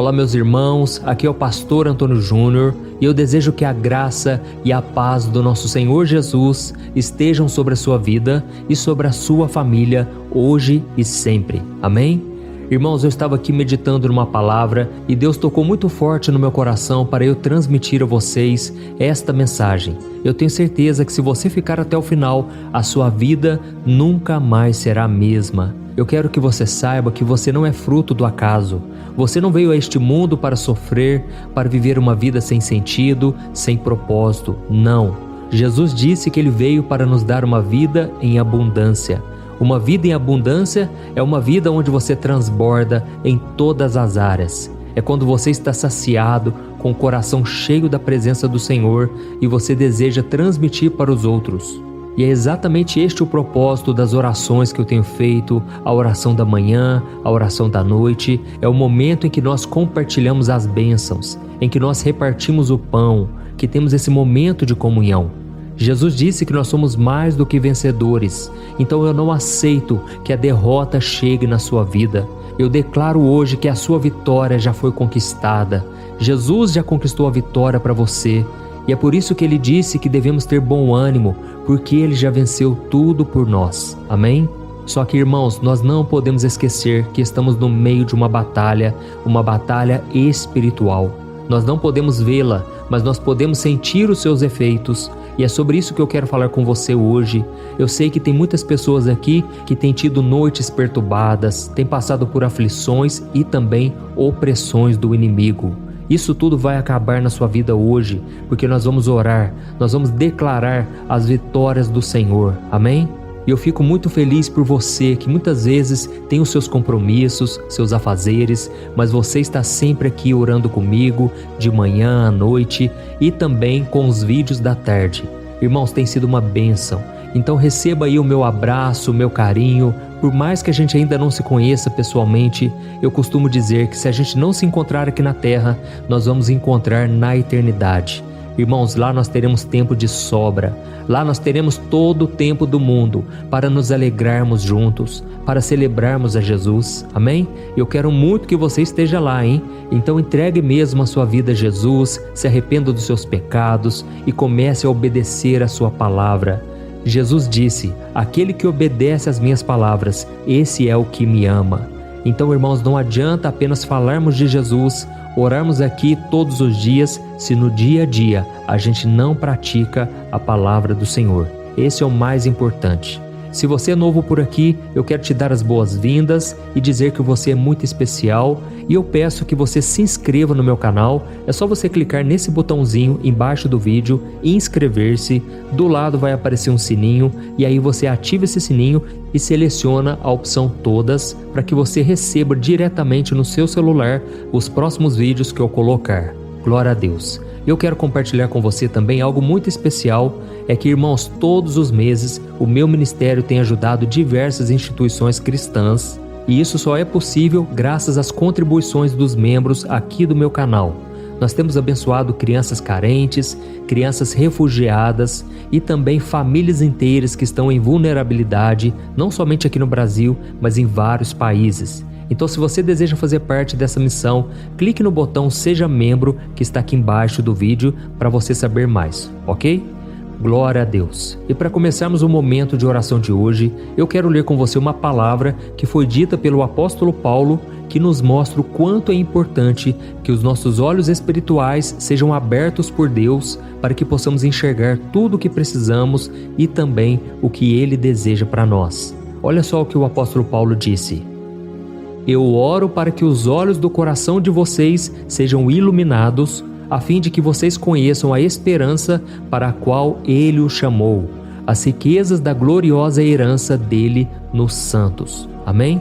Olá meus irmãos, aqui é o pastor Antônio Júnior e eu desejo que a graça e a paz do nosso Senhor Jesus estejam sobre a sua vida e sobre a sua família hoje e sempre. Amém? Irmãos, eu estava aqui meditando numa palavra e Deus tocou muito forte no meu coração para eu transmitir a vocês esta mensagem. Eu tenho certeza que se você ficar até o final, a sua vida nunca mais será a mesma. Eu quero que você saiba que você não é fruto do acaso. Você não veio a este mundo para sofrer, para viver uma vida sem sentido, sem propósito. Não. Jesus disse que Ele veio para nos dar uma vida em abundância. Uma vida em abundância é uma vida onde você transborda em todas as áreas. É quando você está saciado, com o coração cheio da presença do Senhor e você deseja transmitir para os outros. E é exatamente este o propósito das orações que eu tenho feito, a oração da manhã, a oração da noite. É o momento em que nós compartilhamos as bênçãos, em que nós repartimos o pão, que temos esse momento de comunhão. Jesus disse que nós somos mais do que vencedores, então eu não aceito que a derrota chegue na sua vida. Eu declaro hoje que a sua vitória já foi conquistada. Jesus já conquistou a vitória para você. E é por isso que Ele disse que devemos ter bom ânimo, porque Ele já venceu tudo por nós. Amém? Só que, irmãos, nós não podemos esquecer que estamos no meio de uma batalha espiritual. Nós não podemos vê-la, mas nós podemos sentir os seus efeitos. E é sobre isso que eu quero falar com você hoje. Eu sei que tem muitas pessoas aqui que têm tido noites perturbadas, têm passado por aflições e também opressões do inimigo. Isso tudo vai acabar na sua vida hoje, porque nós vamos orar, nós vamos declarar as vitórias do Senhor. Amém? E eu fico muito feliz por você que muitas vezes tem os seus compromissos, seus afazeres, mas você está sempre aqui orando comigo, de manhã à noite e também com os vídeos da tarde. Irmãos, tem sido uma bênção. Então receba aí o meu abraço, o meu carinho. Por mais que a gente ainda não se conheça pessoalmente, eu costumo dizer que se a gente não se encontrar aqui na terra, nós vamos encontrar na eternidade. Irmãos, lá nós teremos tempo de sobra. Lá nós teremos todo o tempo do mundo para nos alegrarmos juntos, para celebrarmos a Jesus. Amém? Eu quero muito que você esteja lá, hein? Então entregue mesmo a sua vida a Jesus, se arrependa dos seus pecados e comece a obedecer a sua palavra. Jesus disse: aquele que obedece às minhas palavras, esse é o que me ama. Então, irmãos, não adianta apenas falarmos de Jesus, orarmos aqui todos os dias, se no dia a dia a gente não pratica a palavra do Senhor. Esse é o mais importante. Se você é novo por aqui, eu quero te dar as boas-vindas e dizer que você é muito especial e eu peço que você se inscreva no meu canal. É só você clicar nesse botãozinho embaixo do vídeo e inscrever-se. Do lado vai aparecer um sininho e aí você ativa esse sininho e seleciona a opção todas para que você receba diretamente no seu celular os próximos vídeos que eu colocar. Glória a Deus. Eu quero compartilhar com você também algo muito especial, é que, irmãos, todos os meses o meu ministério tem ajudado diversas instituições cristãs e isso só é possível graças às contribuições dos membros aqui do meu canal. Nós temos abençoado crianças carentes, crianças refugiadas e também famílias inteiras que estão em vulnerabilidade, não somente aqui no Brasil, mas em vários países. Então, se você deseja fazer parte dessa missão, clique no botão Seja Membro que está aqui embaixo do vídeo para você saber mais, ok? Glória a Deus! E para começarmos o momento de oração de hoje, eu quero ler com você uma palavra que foi dita pelo apóstolo Paulo, que nos mostra o quanto é importante que os nossos olhos espirituais sejam abertos por Deus para que possamos enxergar tudo o que precisamos e também o que Ele deseja para nós. Olha só o que o apóstolo Paulo disse: eu oro para que os olhos do coração de vocês sejam iluminados, a fim de que vocês conheçam a esperança para a qual Ele os chamou, as riquezas da gloriosa herança dele nos santos. Amém?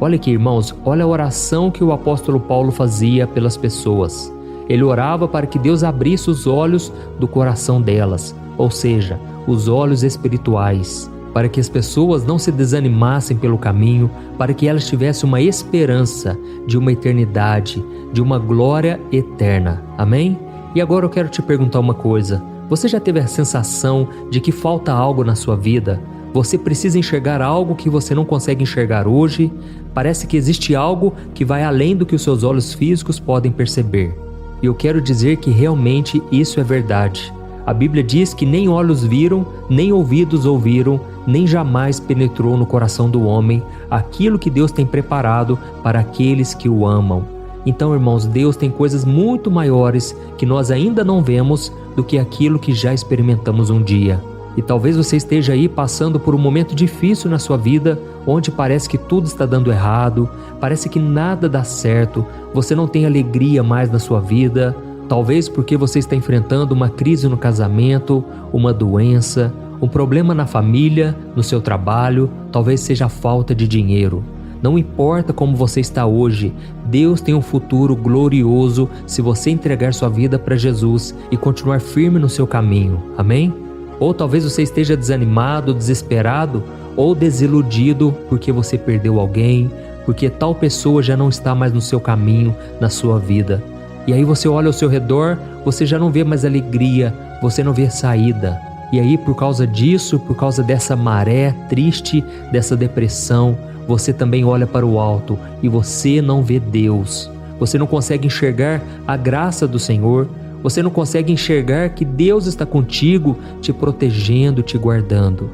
Olha aqui, irmãos, olha a oração que o apóstolo Paulo fazia pelas pessoas. Ele orava para que Deus abrisse os olhos do coração delas, ou seja, os olhos espirituais, para que as pessoas não se desanimassem pelo caminho, para que elas tivessem uma esperança de uma eternidade, de uma glória eterna. Amém? E agora eu quero te perguntar uma coisa. Você já teve a sensação de que falta algo na sua vida? Você precisa enxergar algo que você não consegue enxergar hoje. Parece que existe algo que vai além do que os seus olhos físicos podem perceber. E eu quero dizer que realmente isso é verdade. A Bíblia diz que nem olhos viram, nem ouvidos ouviram, nem jamais penetrou no coração do homem aquilo que Deus tem preparado para aqueles que o amam. Então, irmãos, Deus tem coisas muito maiores que nós ainda não vemos do que aquilo que já experimentamos um dia. E talvez você esteja aí passando por um momento difícil na sua vida, onde parece que tudo está dando errado, parece que nada dá certo, você não tem alegria mais na sua vida, talvez porque você está enfrentando uma crise no casamento, uma doença, um problema na família, no seu trabalho, talvez seja a falta de dinheiro. Não importa como você está hoje, Deus tem um futuro glorioso se você entregar sua vida para Jesus e continuar firme no seu caminho. Amém? Ou talvez você esteja desanimado, desesperado ou desiludido porque você perdeu alguém, porque tal pessoa já não está mais no seu caminho, na sua vida. E aí você olha ao seu redor, você já não vê mais alegria, você não vê saída. E aí por causa disso, por causa dessa maré triste, dessa depressão, você também olha para o alto e você não vê Deus. Você não consegue enxergar a graça do Senhor. Você não consegue enxergar que Deus está contigo, te protegendo, te guardando.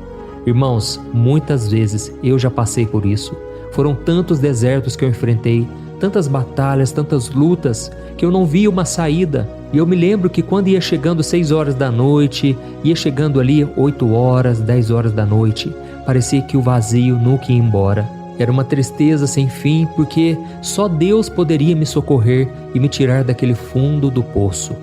Irmãos, muitas vezes eu já passei por isso. Foram tantos desertos que eu enfrentei, tantas batalhas, tantas lutas, que eu não via uma saída. E eu me lembro que quando ia chegando 6 horas da noite, ia chegando ali 8 horas, 10 horas da noite, parecia que o vazio nunca ia embora. Era uma tristeza sem fim, porque só Deus poderia me socorrer e me tirar daquele fundo do poço.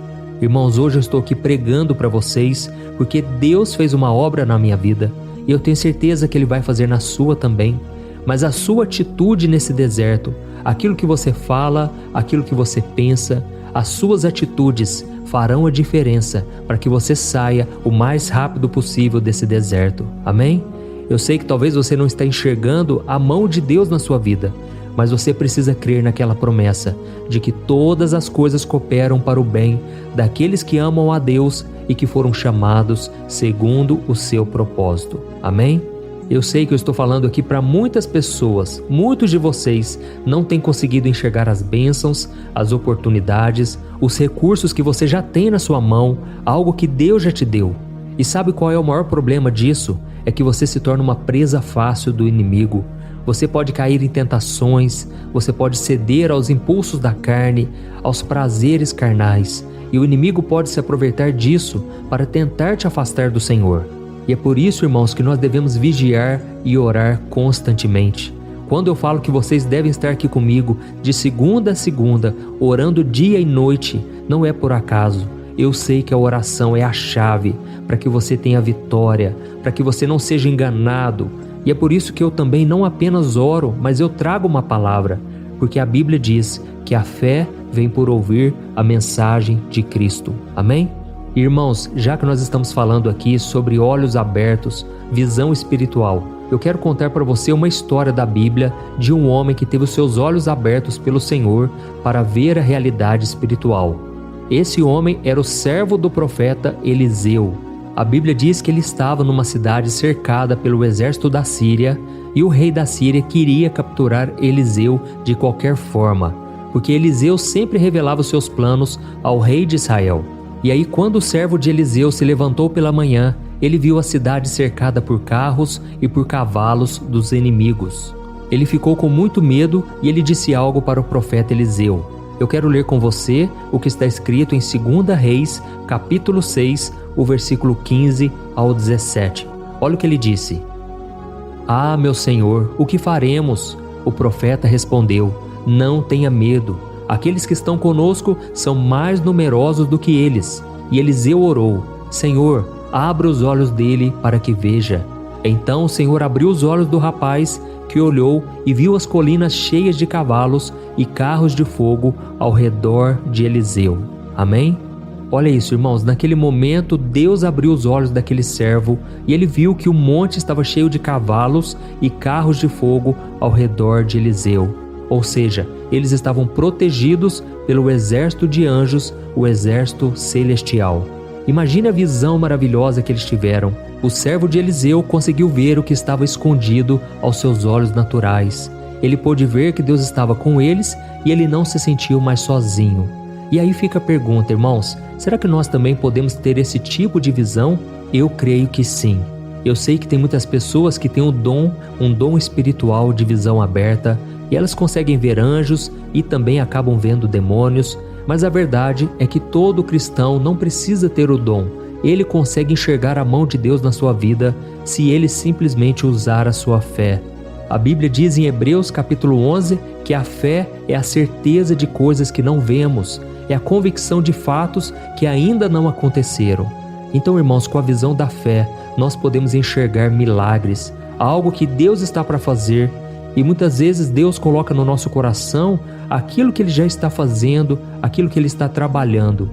Irmãos, hoje eu estou aqui pregando para vocês, porque Deus fez uma obra na minha vida, e eu tenho certeza que Ele vai fazer na sua também. Mas a sua atitude nesse deserto, aquilo que você fala, aquilo que você pensa, as suas atitudes farão a diferença para que você saia o mais rápido possível desse deserto. Amém? Eu sei que talvez você não está enxergando a mão de Deus na sua vida, mas você precisa crer naquela promessa de que todas as coisas cooperam para o bem daqueles que amam a Deus e que foram chamados segundo o seu propósito. Amém? Eu sei que eu estou falando aqui para muitas pessoas, muitos de vocês não têm conseguido enxergar as bênçãos, as oportunidades, os recursos que você já tem na sua mão, algo que Deus já te deu. E sabe qual é o maior problema disso? É que você se torna uma presa fácil do inimigo. Você pode cair em tentações, você pode ceder aos impulsos da carne, aos prazeres carnais, e o inimigo pode se aproveitar disso para tentar te afastar do Senhor. E é por isso, irmãos, que nós devemos vigiar e orar constantemente. Quando eu falo que vocês devem estar aqui comigo de segunda a segunda, orando dia e noite, não é por acaso. Eu sei que a oração é a chave para que você tenha vitória, para que você não seja enganado. E é por isso que eu também não apenas oro, mas eu trago uma palavra, porque a Bíblia diz que a fé vem por ouvir a mensagem de Cristo. Amém? Irmãos, já que nós estamos falando aqui sobre olhos abertos, visão espiritual, eu quero contar para você uma história da Bíblia de um homem que teve os seus olhos abertos pelo Senhor para ver a realidade espiritual. Esse homem era o servo do profeta Eliseu. A Bíblia diz que ele estava numa cidade cercada pelo exército da Síria e o rei da Síria queria capturar Eliseu de qualquer forma, porque Eliseu sempre revelava os seus planos ao rei de Israel. E aí, quando o servo de Eliseu se levantou pela manhã, ele viu a cidade cercada por carros e por cavalos dos inimigos. Ele ficou com muito medo e ele disse algo para o profeta Eliseu. Eu quero ler com você o que está escrito em 2 Reis, capítulo 6, o versículo 15 ao 17. Olha o que ele disse. Ah, meu senhor, o que faremos? O profeta respondeu, não tenha medo. Aqueles que estão conosco são mais numerosos do que eles. E Eliseu orou, Senhor, abra os olhos dele para que veja. Então o Senhor abriu os olhos do rapaz, que olhou e viu as colinas cheias de cavalos e carros de fogo ao redor de Eliseu. Amém? Olha isso, irmãos, naquele momento Deus abriu os olhos daquele servo e ele viu que o monte estava cheio de cavalos e carros de fogo ao redor de Eliseu. Ou seja, eles estavam protegidos pelo exército de anjos, o exército celestial. Imagine a visão maravilhosa que eles tiveram. O servo de Eliseu conseguiu ver o que estava escondido aos seus olhos naturais. Ele pôde ver que Deus estava com eles e ele não se sentiu mais sozinho. E aí fica a pergunta, irmãos, será que nós também podemos ter esse tipo de visão? Eu creio que sim. Eu sei que tem muitas pessoas que têm um dom espiritual de visão aberta, e elas conseguem ver anjos e também acabam vendo demônios, mas a verdade é que todo cristão não precisa ter o dom. Ele consegue enxergar a mão de Deus na sua vida se ele simplesmente usar a sua fé. A Bíblia diz em Hebreus capítulo 11 que a fé é a certeza de coisas que não vemos, é a convicção de fatos que ainda não aconteceram. Então, irmãos, com a visão da fé, nós podemos enxergar milagres, algo que Deus está para fazer, e muitas vezes Deus coloca no nosso coração aquilo que Ele já está fazendo, aquilo que Ele está trabalhando.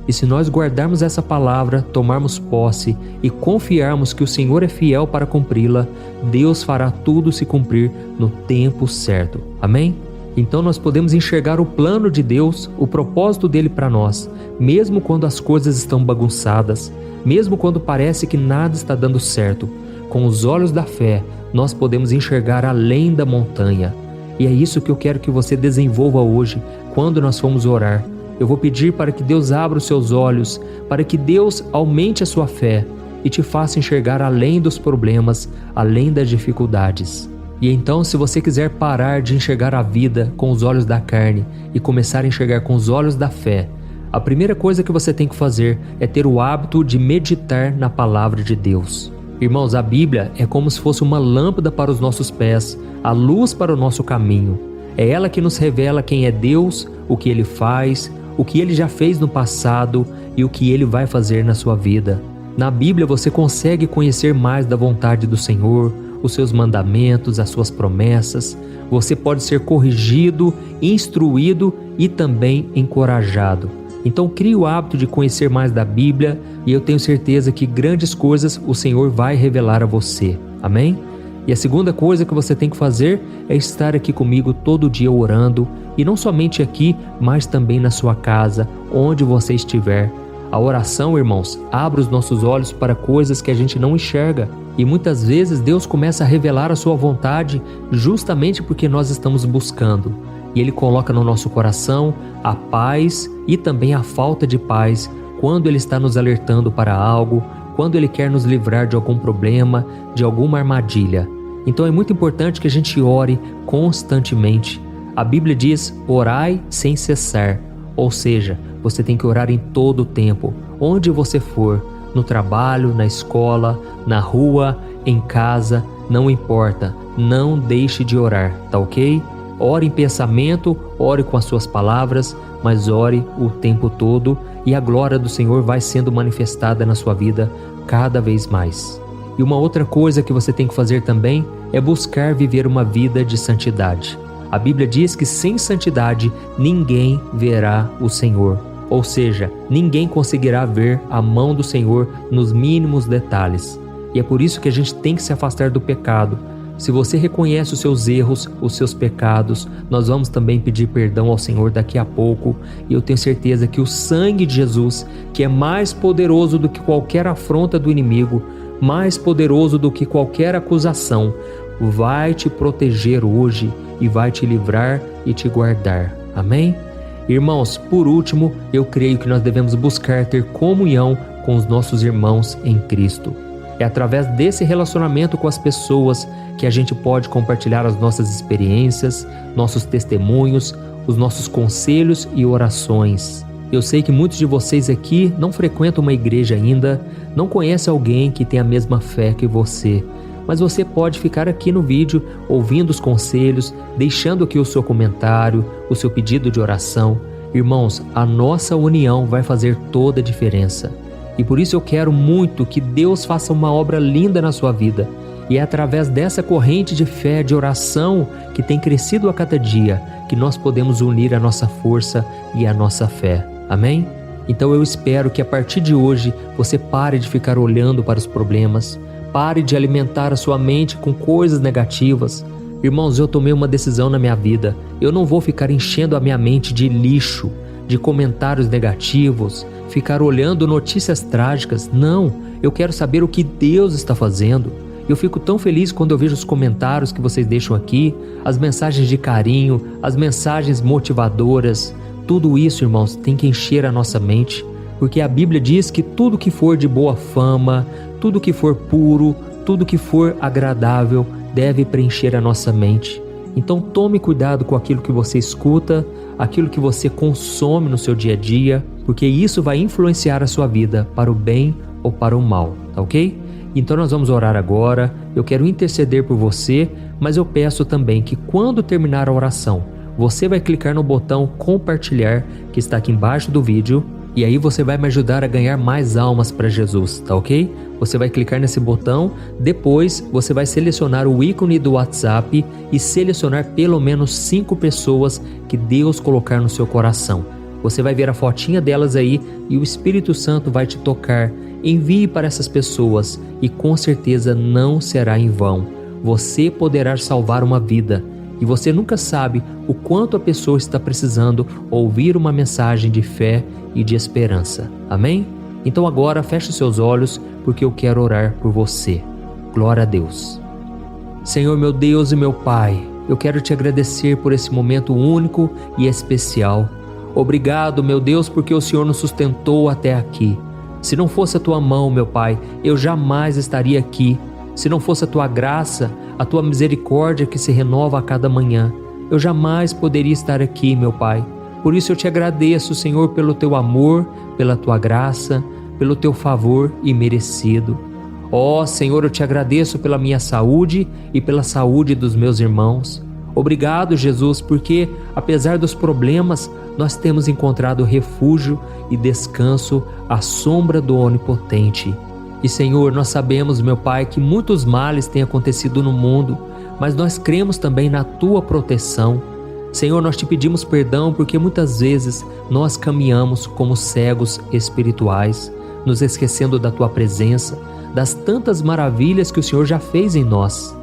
E se nós guardarmos essa palavra, tomarmos posse e confiarmos que o Senhor é fiel para cumpri-la, Deus fará tudo se cumprir no tempo certo. Amém? Então nós podemos enxergar o plano de Deus, o propósito dele para nós, mesmo quando as coisas estão bagunçadas, mesmo quando parece que nada está dando certo. Com os olhos da fé, nós podemos enxergar além da montanha. E é isso que eu quero que você desenvolva hoje, quando nós formos orar. Eu vou pedir para que Deus abra os seus olhos, para que Deus aumente a sua fé e te faça enxergar além dos problemas, além das dificuldades. E então, se você quiser parar de enxergar a vida com os olhos da carne e começar a enxergar com os olhos da fé, a primeira coisa que você tem que fazer é ter o hábito de meditar na palavra de Deus. Irmãos, a Bíblia é como se fosse uma lâmpada para os nossos pés, a luz para o nosso caminho. É ela que nos revela quem é Deus, o que Ele faz, o que Ele já fez no passado e o que Ele vai fazer na sua vida. Na Bíblia você consegue conhecer mais da vontade do Senhor, os seus mandamentos, as suas promessas. Você pode ser corrigido, instruído e também encorajado. Então crie o hábito de conhecer mais da Bíblia e eu tenho certeza que grandes coisas o Senhor vai revelar a você. Amém? E a segunda coisa que você tem que fazer é estar aqui comigo todo dia orando, e não somente aqui, mas também na sua casa, onde você estiver. A oração, irmãos, abre os nossos olhos para coisas que a gente não enxerga, e muitas vezes Deus começa a revelar a sua vontade justamente porque nós estamos buscando. E Ele coloca no nosso coração a paz e também a falta de paz quando Ele está nos alertando para algo, quando Ele quer nos livrar de algum problema, de alguma armadilha. Então é muito importante que a gente ore constantemente. A Bíblia diz, orai sem cessar, ou seja, você tem que orar em todo o tempo, onde você for, no trabalho, na escola, na rua, em casa, não importa, não deixe de orar, tá ok? Ore em pensamento, ore com as suas palavras, mas ore o tempo todo e a glória do Senhor vai sendo manifestada na sua vida cada vez mais. E uma outra coisa que você tem que fazer também é buscar viver uma vida de santidade. A Bíblia diz que sem santidade ninguém verá o Senhor. Ou seja, ninguém conseguirá ver a mão do Senhor nos mínimos detalhes. E é por isso que a gente tem que se afastar do pecado. Se você reconhece os seus erros, os seus pecados, nós vamos também pedir perdão ao Senhor daqui a pouco. E eu tenho certeza que o sangue de Jesus, que é mais poderoso do que qualquer afronta do inimigo, mais poderoso do que qualquer acusação, vai te proteger hoje e vai te livrar e te guardar. Amém? Irmãos, por último, eu creio que nós devemos buscar ter comunhão com os nossos irmãos em Cristo. É através desse relacionamento com as pessoas que a gente pode compartilhar as nossas experiências, nossos testemunhos, os nossos conselhos e orações. Eu sei que muitos de vocês aqui não frequentam uma igreja ainda, não conhecem alguém que tem a mesma fé que você, mas você pode ficar aqui no vídeo ouvindo os conselhos, deixando aqui o seu comentário, o seu pedido de oração. Irmãos, a nossa união vai fazer toda a diferença. E por isso eu quero muito que Deus faça uma obra linda na sua vida. E é através dessa corrente de fé, de oração, que tem crescido a cada dia, que nós podemos unir a nossa força e a nossa fé. Amém? Então eu espero que a partir de hoje você pare de ficar olhando para os problemas, pare de alimentar a sua mente com coisas negativas. Irmãos, eu tomei uma decisão na minha vida. Eu não vou ficar enchendo a minha mente de lixo, de comentários negativos, ficar olhando notícias trágicas. Não, eu quero saber o que Deus está fazendo. Eu fico tão feliz quando eu vejo os comentários que vocês deixam aqui, as mensagens de carinho, as mensagens motivadoras. Tudo isso, irmãos, tem que encher a nossa mente, porque a Bíblia diz que tudo que for de boa fama, tudo que for puro, tudo que for agradável, deve preencher a nossa mente. Então tome cuidado com aquilo que você escuta, aquilo que você consome no seu dia a dia, porque isso vai influenciar a sua vida para o bem ou para o mal, tá ok? Então nós vamos orar agora. Eu quero interceder por você, mas eu peço também que quando terminar a oração, você vai clicar no botão compartilhar que está aqui embaixo do vídeo, e aí você vai me ajudar a ganhar mais almas para Jesus, tá ok? Você vai clicar nesse botão, depois você vai selecionar o ícone do WhatsApp e selecionar pelo menos 5 pessoas que Deus colocar no seu coração. Você vai ver a fotinha delas aí e o Espírito Santo vai te tocar. Envie para essas pessoas e com certeza não será em vão. Você poderá salvar uma vida. E você nunca sabe o quanto a pessoa está precisando ouvir uma mensagem de fé e de esperança. Amém? Então agora feche os seus olhos, porque eu quero orar por você. Glória a Deus. Senhor, meu Deus e meu Pai, eu quero te agradecer por esse momento único e especial. Obrigado, meu Deus, porque o Senhor nos sustentou até aqui. Se não fosse a tua mão, meu Pai, eu jamais estaria aqui. Se não fosse a tua graça, a tua misericórdia que se renova a cada manhã, eu jamais poderia estar aqui, meu Pai. Por isso eu te agradeço, Senhor, pelo teu amor, pela tua graça, pelo teu favor imerecido. Ó Senhor, eu te agradeço pela minha saúde e pela saúde dos meus irmãos. Obrigado, Jesus, porque apesar dos problemas, nós temos encontrado refúgio e descanso à sombra do Onipotente. E Senhor, nós sabemos, meu Pai, que muitos males têm acontecido no mundo, mas nós cremos também na tua proteção. Senhor, nós te pedimos perdão porque muitas vezes nós caminhamos como cegos espirituais, nos esquecendo da tua presença, das tantas maravilhas que o Senhor já fez em nós.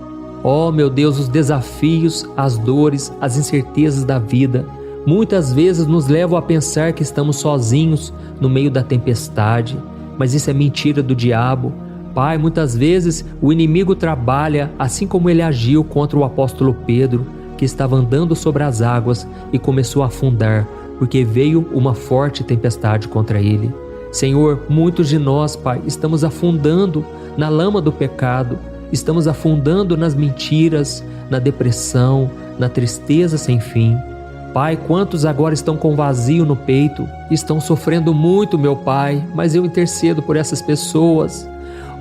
Ó, meu Deus, os desafios, as dores, as incertezas da vida, muitas vezes nos levam a pensar que estamos sozinhos no meio da tempestade, mas isso é mentira do diabo. Pai, muitas vezes o inimigo trabalha assim como ele agiu contra o apóstolo Pedro, que estava andando sobre as águas e começou a afundar, porque veio uma forte tempestade contra ele. Senhor, muitos de nós, Pai, estamos afundando na lama do pecado, estamos afundando nas mentiras, na depressão, na tristeza sem fim. Pai, quantos agora estão com vazio no peito, estão sofrendo muito, meu Pai, mas eu intercedo por essas pessoas.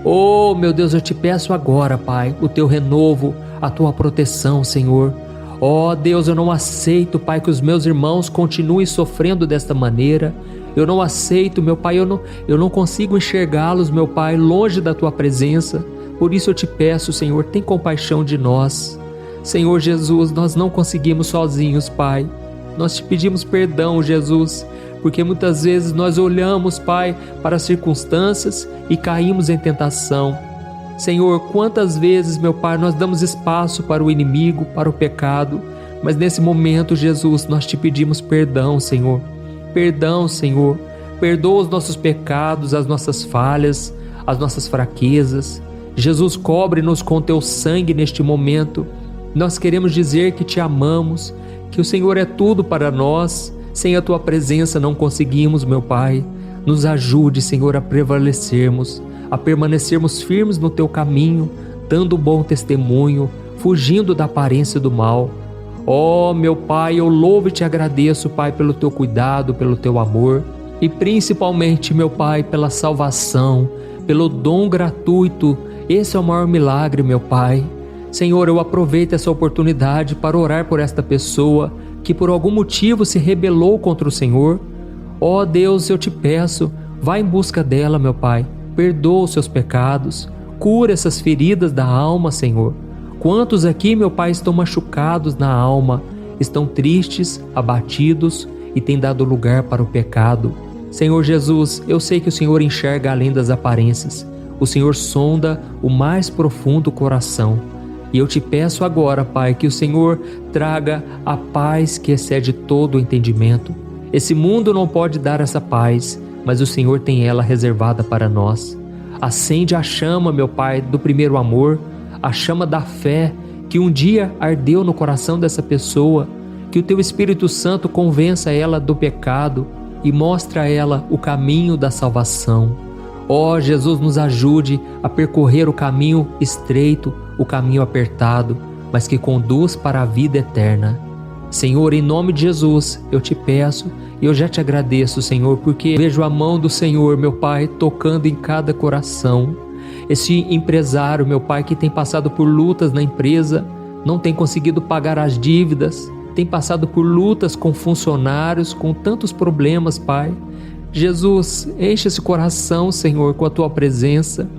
Oh, meu Deus, eu te peço agora, Pai, o teu renovo, a tua proteção, Senhor. Oh, Deus, eu não aceito, Pai, que os meus irmãos continuem sofrendo desta maneira. Eu não aceito, meu Pai, eu não consigo enxergá-los, meu Pai, longe da tua presença. Por isso eu te peço, Senhor, tem compaixão de nós. Senhor Jesus, nós não conseguimos sozinhos, Pai. Nós te pedimos perdão, Jesus, porque muitas vezes nós olhamos, Pai, para as circunstâncias e caímos em tentação. Senhor, quantas vezes, meu Pai, nós damos espaço para o inimigo, para o pecado, mas nesse momento, Jesus, nós te pedimos perdão, Senhor. Perdão, Senhor. Perdoa os nossos pecados, as nossas falhas, as nossas fraquezas. Jesus, cobre-nos com teu sangue neste momento. Nós queremos dizer que te amamos, que o Senhor é tudo para nós. Sem a tua presença não conseguimos, meu Pai. Nos ajude, Senhor, a prevalecermos, a permanecermos firmes no teu caminho, dando bom testemunho, fugindo da aparência do mal. Oh, meu Pai, eu louvo e te agradeço, Pai, pelo teu cuidado, pelo teu amor e principalmente, meu Pai, pela salvação, pelo dom gratuito. Esse é o maior milagre, meu Pai. Senhor, eu aproveito essa oportunidade para orar por esta pessoa que por algum motivo se rebelou contra o Senhor. Ó Deus, eu te peço, vá em busca dela, meu Pai. Perdoa os seus pecados, cura essas feridas da alma, Senhor. Quantos aqui, meu Pai, estão machucados na alma, estão tristes, abatidos e têm dado lugar para o pecado. Senhor Jesus, eu sei que o Senhor enxerga além das aparências. O Senhor sonda o mais profundo coração. E eu te peço agora, Pai, que o Senhor traga a paz que excede todo o entendimento. Esse mundo não pode dar essa paz, mas o Senhor tem ela reservada para nós. Acende a chama, meu Pai, do primeiro amor, a chama da fé que um dia ardeu no coração dessa pessoa, que o Teu Espírito Santo convença ela do pecado e mostre a ela o caminho da salvação. Ó Jesus, nos ajude a percorrer o caminho estreito, o caminho apertado, mas que conduz para a vida eterna. Senhor, em nome de Jesus, eu te peço e eu já te agradeço, Senhor, porque vejo a mão do Senhor, meu Pai, tocando em cada coração. Esse empresário, meu Pai, que tem passado por lutas na empresa, não tem conseguido pagar as dívidas, tem passado por lutas com funcionários, com tantos problemas, Pai. Jesus, enche esse coração, Senhor, com a Tua presença.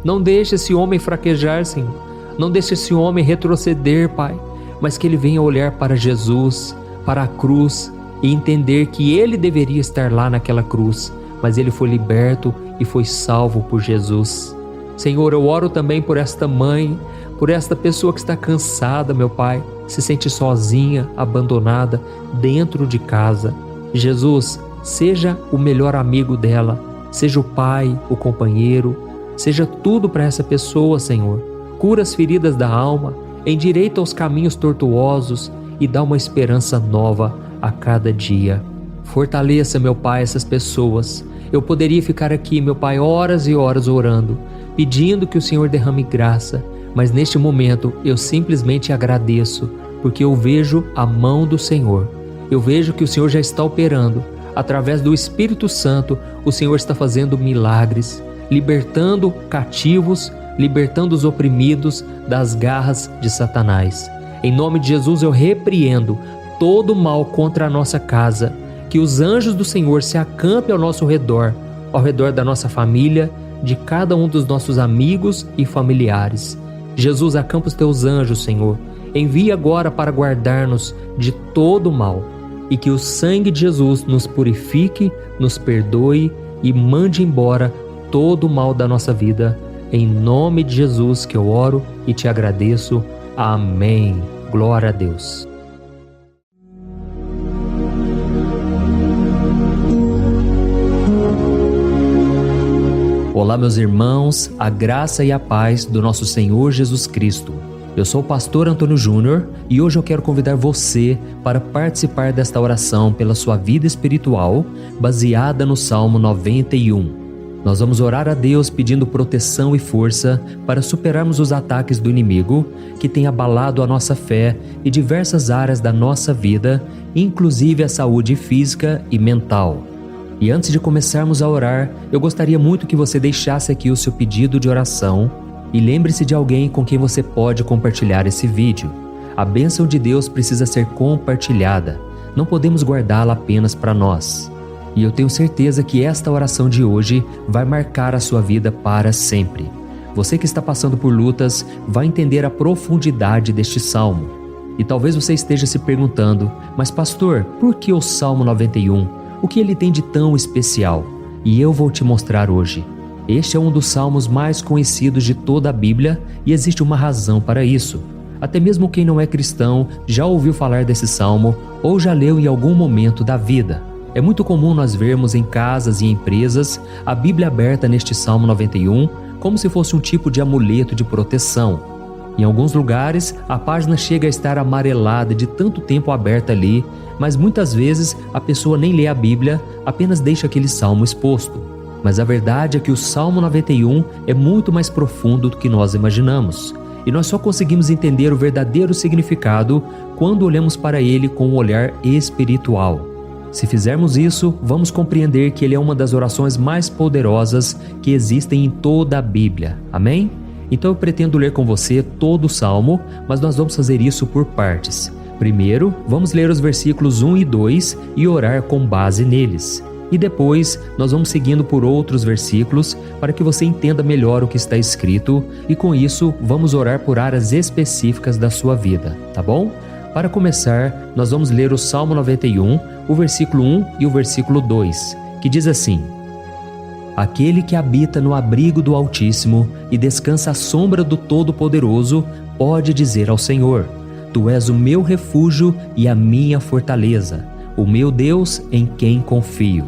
Não deixe esse homem fraquejar, Senhor. Não deixe esse homem retroceder, Pai, mas que ele venha olhar para Jesus, para a cruz e entender que ele deveria estar lá naquela cruz, mas ele foi liberto e foi salvo por Jesus. Senhor, eu oro também por esta mãe, por esta pessoa que está cansada, meu Pai, se sente sozinha, abandonada dentro de casa. Jesus, seja o melhor amigo dela, seja o pai, o companheiro, seja tudo para essa pessoa, Senhor. Cura as feridas da alma, endireita os caminhos tortuosos e dá uma esperança nova a cada dia. Fortaleça, meu Pai, essas pessoas. Eu poderia ficar aqui, meu Pai, horas e horas orando, pedindo que o Senhor derrame graça, mas neste momento eu simplesmente agradeço, porque eu vejo a mão do Senhor. Eu vejo que o Senhor já está operando. Através do Espírito Santo, o Senhor está fazendo milagres, libertando cativos, libertando os oprimidos das garras de Satanás. Em nome de Jesus eu repreendo todo mal contra a nossa casa, que os anjos do Senhor se acampem ao nosso redor, ao redor da nossa família, de cada um dos nossos amigos e familiares. Jesus, acampa os teus anjos, Senhor. Envia agora para guardar-nos de todo mal e que o sangue de Jesus nos purifique, nos perdoe e mande embora todo o mal da nossa vida. Em nome de Jesus que eu oro e te agradeço. Amém. Glória a Deus. Olá, meus irmãos, a graça e a paz do nosso Senhor Jesus Cristo. Eu sou o pastor Antônio Júnior e hoje eu quero convidar você para participar desta oração pela sua vida espiritual, baseada no Salmo 91. Nós vamos orar a Deus pedindo proteção e força para superarmos os ataques do inimigo que tem abalado a nossa fé e diversas áreas da nossa vida, inclusive a saúde física e mental. E antes de começarmos a orar, eu gostaria muito que você deixasse aqui o seu pedido de oração e lembre-se de alguém com quem você pode compartilhar esse vídeo. A bênção de Deus precisa ser compartilhada, não podemos guardá-la apenas para nós. E eu tenho certeza que esta oração de hoje vai marcar a sua vida para sempre. Você que está passando por lutas vai entender a profundidade deste salmo. E talvez você esteja se perguntando, mas pastor, por que o Salmo 91? O que ele tem de tão especial? E eu vou te mostrar hoje. Este é um dos salmos mais conhecidos de toda a Bíblia e existe uma razão para isso. Até mesmo quem não é cristão já ouviu falar desse salmo ou já leu em algum momento da vida. É muito comum nós vermos em casas e empresas a Bíblia aberta neste Salmo 91 como se fosse um tipo de amuleto de proteção. Em alguns lugares, a página chega a estar amarelada de tanto tempo aberta ali, mas muitas vezes a pessoa nem lê a Bíblia, apenas deixa aquele salmo exposto. Mas a verdade é que o Salmo 91 é muito mais profundo do que nós imaginamos. E nós só conseguimos entender o verdadeiro significado quando olhamos para ele com um olhar espiritual. Se fizermos isso, vamos compreender que ele é uma das orações mais poderosas que existem em toda a Bíblia. Amém? Então eu pretendo ler com você todo o Salmo, mas nós vamos fazer isso por partes. Primeiro, vamos ler os versículos 1 e 2 e orar com base neles. E depois, nós vamos seguindo por outros versículos para que você entenda melhor o que está escrito e com isso, vamos orar por áreas específicas da sua vida, tá bom? Para começar, nós vamos ler o Salmo 91, o versículo 1 e o versículo 2, que diz assim: Aquele que habita no abrigo do Altíssimo e descansa à sombra do Todo-Poderoso, pode dizer ao Senhor: Tu és o meu refúgio e a minha fortaleza, o meu Deus em quem confio.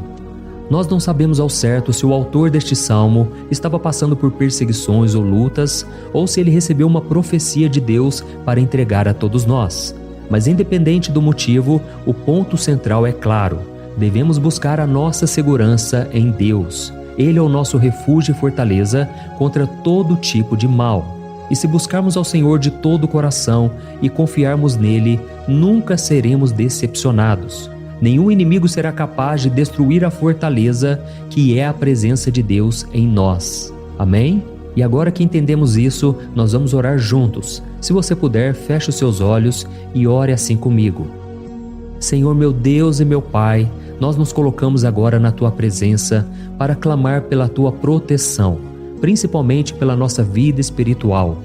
Nós não sabemos ao certo se o autor deste salmo estava passando por perseguições ou lutas, ou se ele recebeu uma profecia de Deus para entregar a todos nós. Mas independente do motivo, o ponto central é claro: devemos buscar a nossa segurança em Deus. Ele é o nosso refúgio e fortaleza contra todo tipo de mal. E se buscarmos ao Senhor de todo o coração e confiarmos nele, nunca seremos decepcionados. Nenhum inimigo será capaz de destruir a fortaleza que é a presença de Deus em nós. Amém? E agora que entendemos isso, nós vamos orar juntos. Se você puder, feche os seus olhos e ore assim comigo. Senhor meu Deus e meu Pai, nós nos colocamos agora na Tua presença para clamar pela Tua proteção, principalmente pela nossa vida espiritual.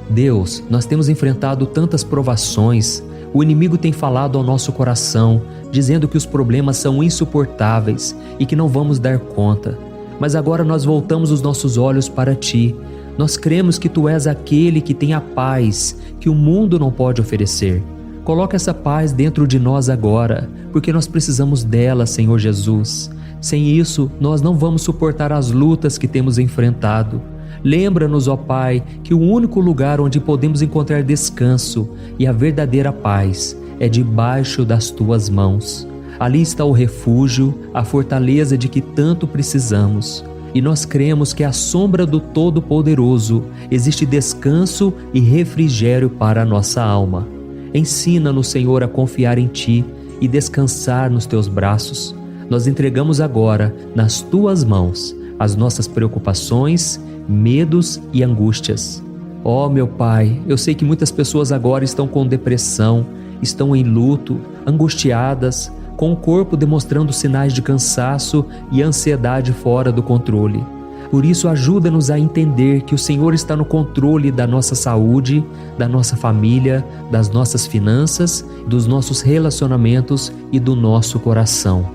Deus, nós temos enfrentado tantas provações. O inimigo tem falado ao nosso coração, dizendo que os problemas são insuportáveis e que não vamos dar conta. Mas agora nós voltamos os nossos olhos para Ti. Nós cremos que Tu és aquele que tem a paz que o mundo não pode oferecer. Coloca essa paz dentro de nós agora, porque nós precisamos dela, Senhor Jesus. Sem isso, nós não vamos suportar as lutas que temos enfrentado. Lembra-nos, ó Pai, que o único lugar onde podemos encontrar descanso e a verdadeira paz é debaixo das Tuas mãos. Ali está o refúgio, a fortaleza de que tanto precisamos. E nós cremos que à sombra do Todo-Poderoso existe descanso e refrigério para a nossa alma. Ensina-nos, Senhor, a confiar em Ti e descansar nos Teus braços. Nós entregamos agora nas Tuas mãos as nossas preocupações, medos e angústias. Ó meu Pai, eu sei que muitas pessoas agora estão com depressão, estão em luto, angustiadas, com o corpo demonstrando sinais de cansaço e ansiedade fora do controle. Por isso, ajuda-nos a entender que o Senhor está no controle da nossa saúde, da nossa família, das nossas finanças, dos nossos relacionamentos e do nosso coração.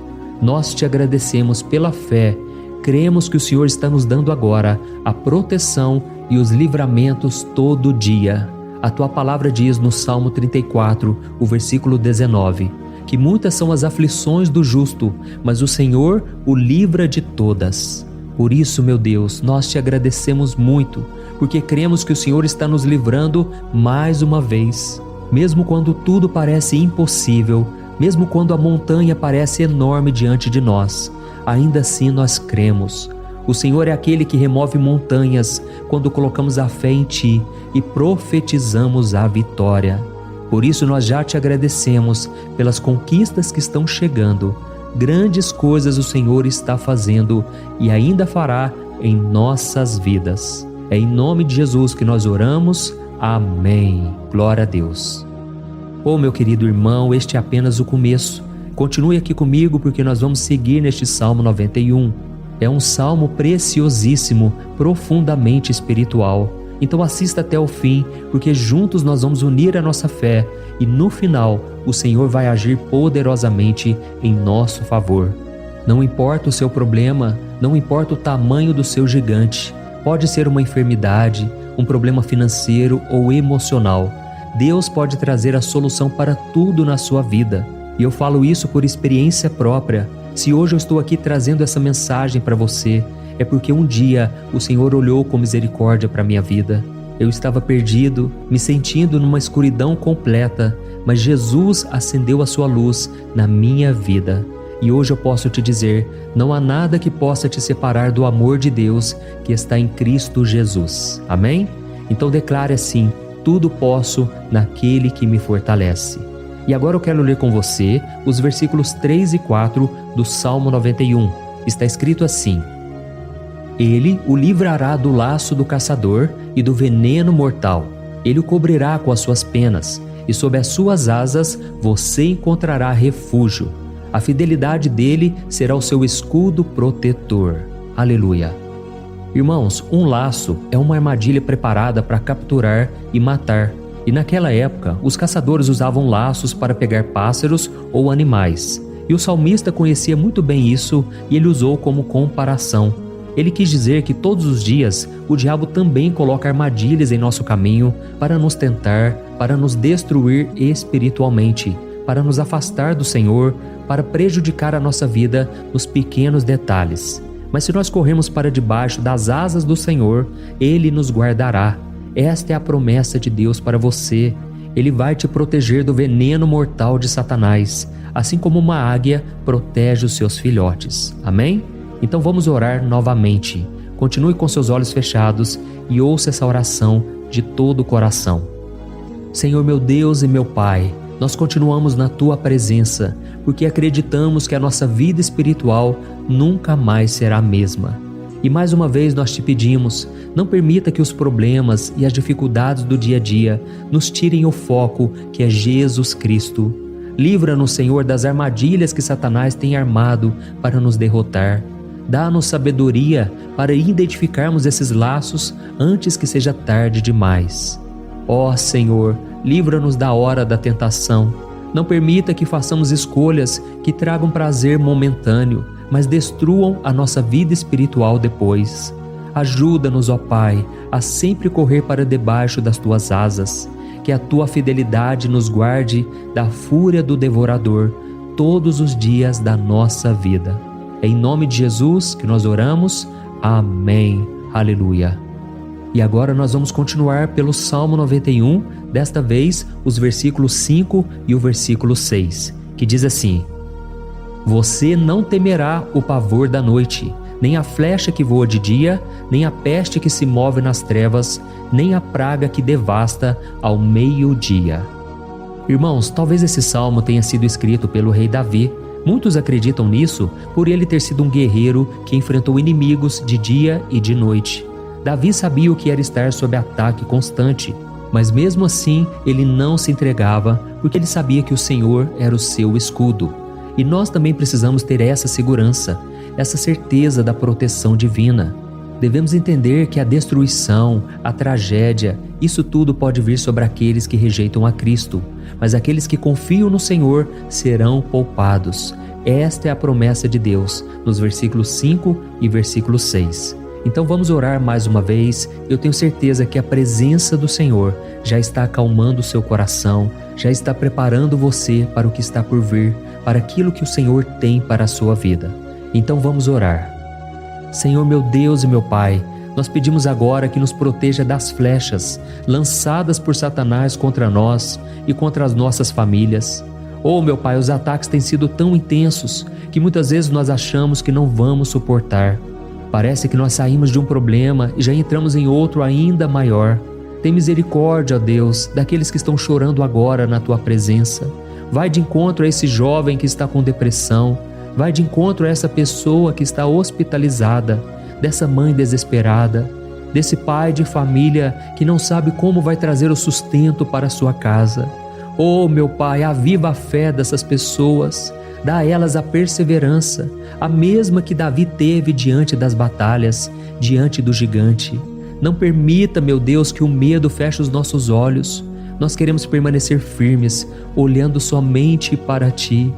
Nós Te agradecemos pela fé. Cremos que o Senhor está nos dando agora a proteção e os livramentos todo dia. A Tua palavra diz no Salmo 34, o versículo 19, que muitas são as aflições do justo, mas o Senhor o livra de todas. Por isso, meu Deus, nós Te agradecemos muito, porque cremos que o Senhor está nos livrando mais uma vez. Mesmo quando tudo parece impossível, mesmo quando a montanha parece enorme diante de nós, ainda assim nós cremos. O Senhor é aquele que remove montanhas quando colocamos a fé em Ti e profetizamos a vitória. Por isso nós já Te agradecemos pelas conquistas que estão chegando. Grandes coisas o Senhor está fazendo e ainda fará em nossas vidas. É em nome de Jesus que nós oramos. Amém. Glória a Deus. Oh, meu querido irmão, este é apenas o começo. Continue aqui comigo porque nós vamos seguir neste Salmo 91. É um salmo preciosíssimo, profundamente espiritual. Então assista até o fim, porque juntos nós vamos unir a nossa fé e no final o Senhor vai agir poderosamente em nosso favor. Não importa o seu problema, não importa o tamanho do seu gigante. Pode ser uma enfermidade, um problema financeiro ou emocional. Deus pode trazer a solução para tudo na sua vida. E eu falo isso por experiência própria. Se hoje eu estou aqui trazendo essa mensagem para você, é porque um dia o Senhor olhou com misericórdia para a minha vida. Eu estava perdido, me sentindo numa escuridão completa, mas Jesus acendeu a sua luz na minha vida. E hoje eu posso te dizer, não há nada que possa te separar do amor de Deus que está em Cristo Jesus. Amém? Então declare assim: tudo posso naquele que me fortalece. E agora eu quero ler com você os versículos 3 e 4 do Salmo 91. Está escrito assim: Ele o livrará do laço do caçador e do veneno mortal. Ele o cobrirá com as suas penas, e sob as suas asas você encontrará refúgio. A fidelidade dele será o seu escudo protetor. Aleluia. Irmãos, um laço é uma armadilha preparada para capturar e matar. E naquela época, os caçadores usavam laços para pegar pássaros ou animais. E o salmista conhecia muito bem isso e ele usou como comparação. Ele quis dizer que todos os dias o diabo também coloca armadilhas em nosso caminho para nos tentar, para nos destruir espiritualmente. para nos afastar do Senhor, para prejudicar a nossa vida nos pequenos detalhes. Mas se nós corrermos para debaixo das asas do Senhor, Ele nos guardará. Esta é a promessa de Deus para você. Ele vai te proteger do veneno mortal de Satanás, assim como uma águia protege os seus filhotes. Amém? Então vamos orar novamente. Continue com seus olhos fechados e ouça essa oração de todo o coração. Senhor meu Deus e meu Pai, nós continuamos na Tua presença, porque acreditamos que a nossa vida espiritual nunca mais será a mesma. E mais uma vez nós te pedimos, não permita que os problemas e as dificuldades do dia a dia nos tirem o foco que é Jesus Cristo. Livra-nos, Senhor, das armadilhas que Satanás tem armado para nos derrotar. Dá-nos sabedoria para identificarmos esses laços antes que seja tarde demais. Ó Senhor, livra-nos da hora da tentação. Não permita que façamos escolhas que tragam prazer momentâneo, mas destruam a nossa vida espiritual depois. Ajuda-nos, ó Pai, a sempre correr para debaixo das Tuas asas. Que a Tua fidelidade nos guarde da fúria do devorador todos os dias da nossa vida. É em nome de Jesus que nós oramos. Amém. Aleluia. E agora nós vamos continuar pelo Salmo 91, desta vez os versículos 5 e o versículo 6, que diz assim: Você não temerá o pavor da noite, nem a flecha que voa de dia, nem a peste que se move nas trevas, nem a praga que devasta ao meio-dia. Irmãos, talvez esse salmo tenha sido escrito pelo rei Davi. Muitos acreditam nisso por ele ter sido um guerreiro que enfrentou inimigos de dia e de noite. Davi sabia o que era estar sob ataque constante, mas mesmo assim ele não se entregava, porque ele sabia que o Senhor era o seu escudo. E nós também precisamos ter essa segurança, essa certeza da proteção divina. Devemos entender que a destruição, a tragédia, isso tudo pode vir sobre aqueles que rejeitam a Cristo, mas aqueles que confiam no Senhor serão poupados. Esta é a promessa de Deus, nos versículos 5 e versículo 6. Então vamos orar mais uma vez. Eu tenho certeza que a presença do Senhor já está acalmando o seu coração, já está preparando você para o que está por vir, para aquilo que o Senhor tem para a sua vida. Então vamos orar. Senhor meu Deus e meu Pai, nós pedimos agora que nos proteja das flechas lançadas por Satanás contra nós e contra as nossas famílias. Oh meu Pai, os ataques têm sido tão intensos que muitas vezes nós achamos que não vamos suportar. Parece que nós saímos de um problema e já entramos em outro ainda maior. Tem misericórdia, ó Deus, daqueles que estão chorando agora na Tua presença. Vai de encontro a esse jovem que está com depressão. Vai de encontro a essa pessoa que está hospitalizada, dessa mãe desesperada, desse pai de família que não sabe como vai trazer o sustento para a sua casa. Oh, meu Pai, aviva a fé dessas pessoas, dá a elas a perseverança, a mesma que Davi teve diante das batalhas, diante do gigante. Não permita, meu Deus, que o medo feche os nossos olhos. Nós queremos permanecer firmes, olhando somente para Ti.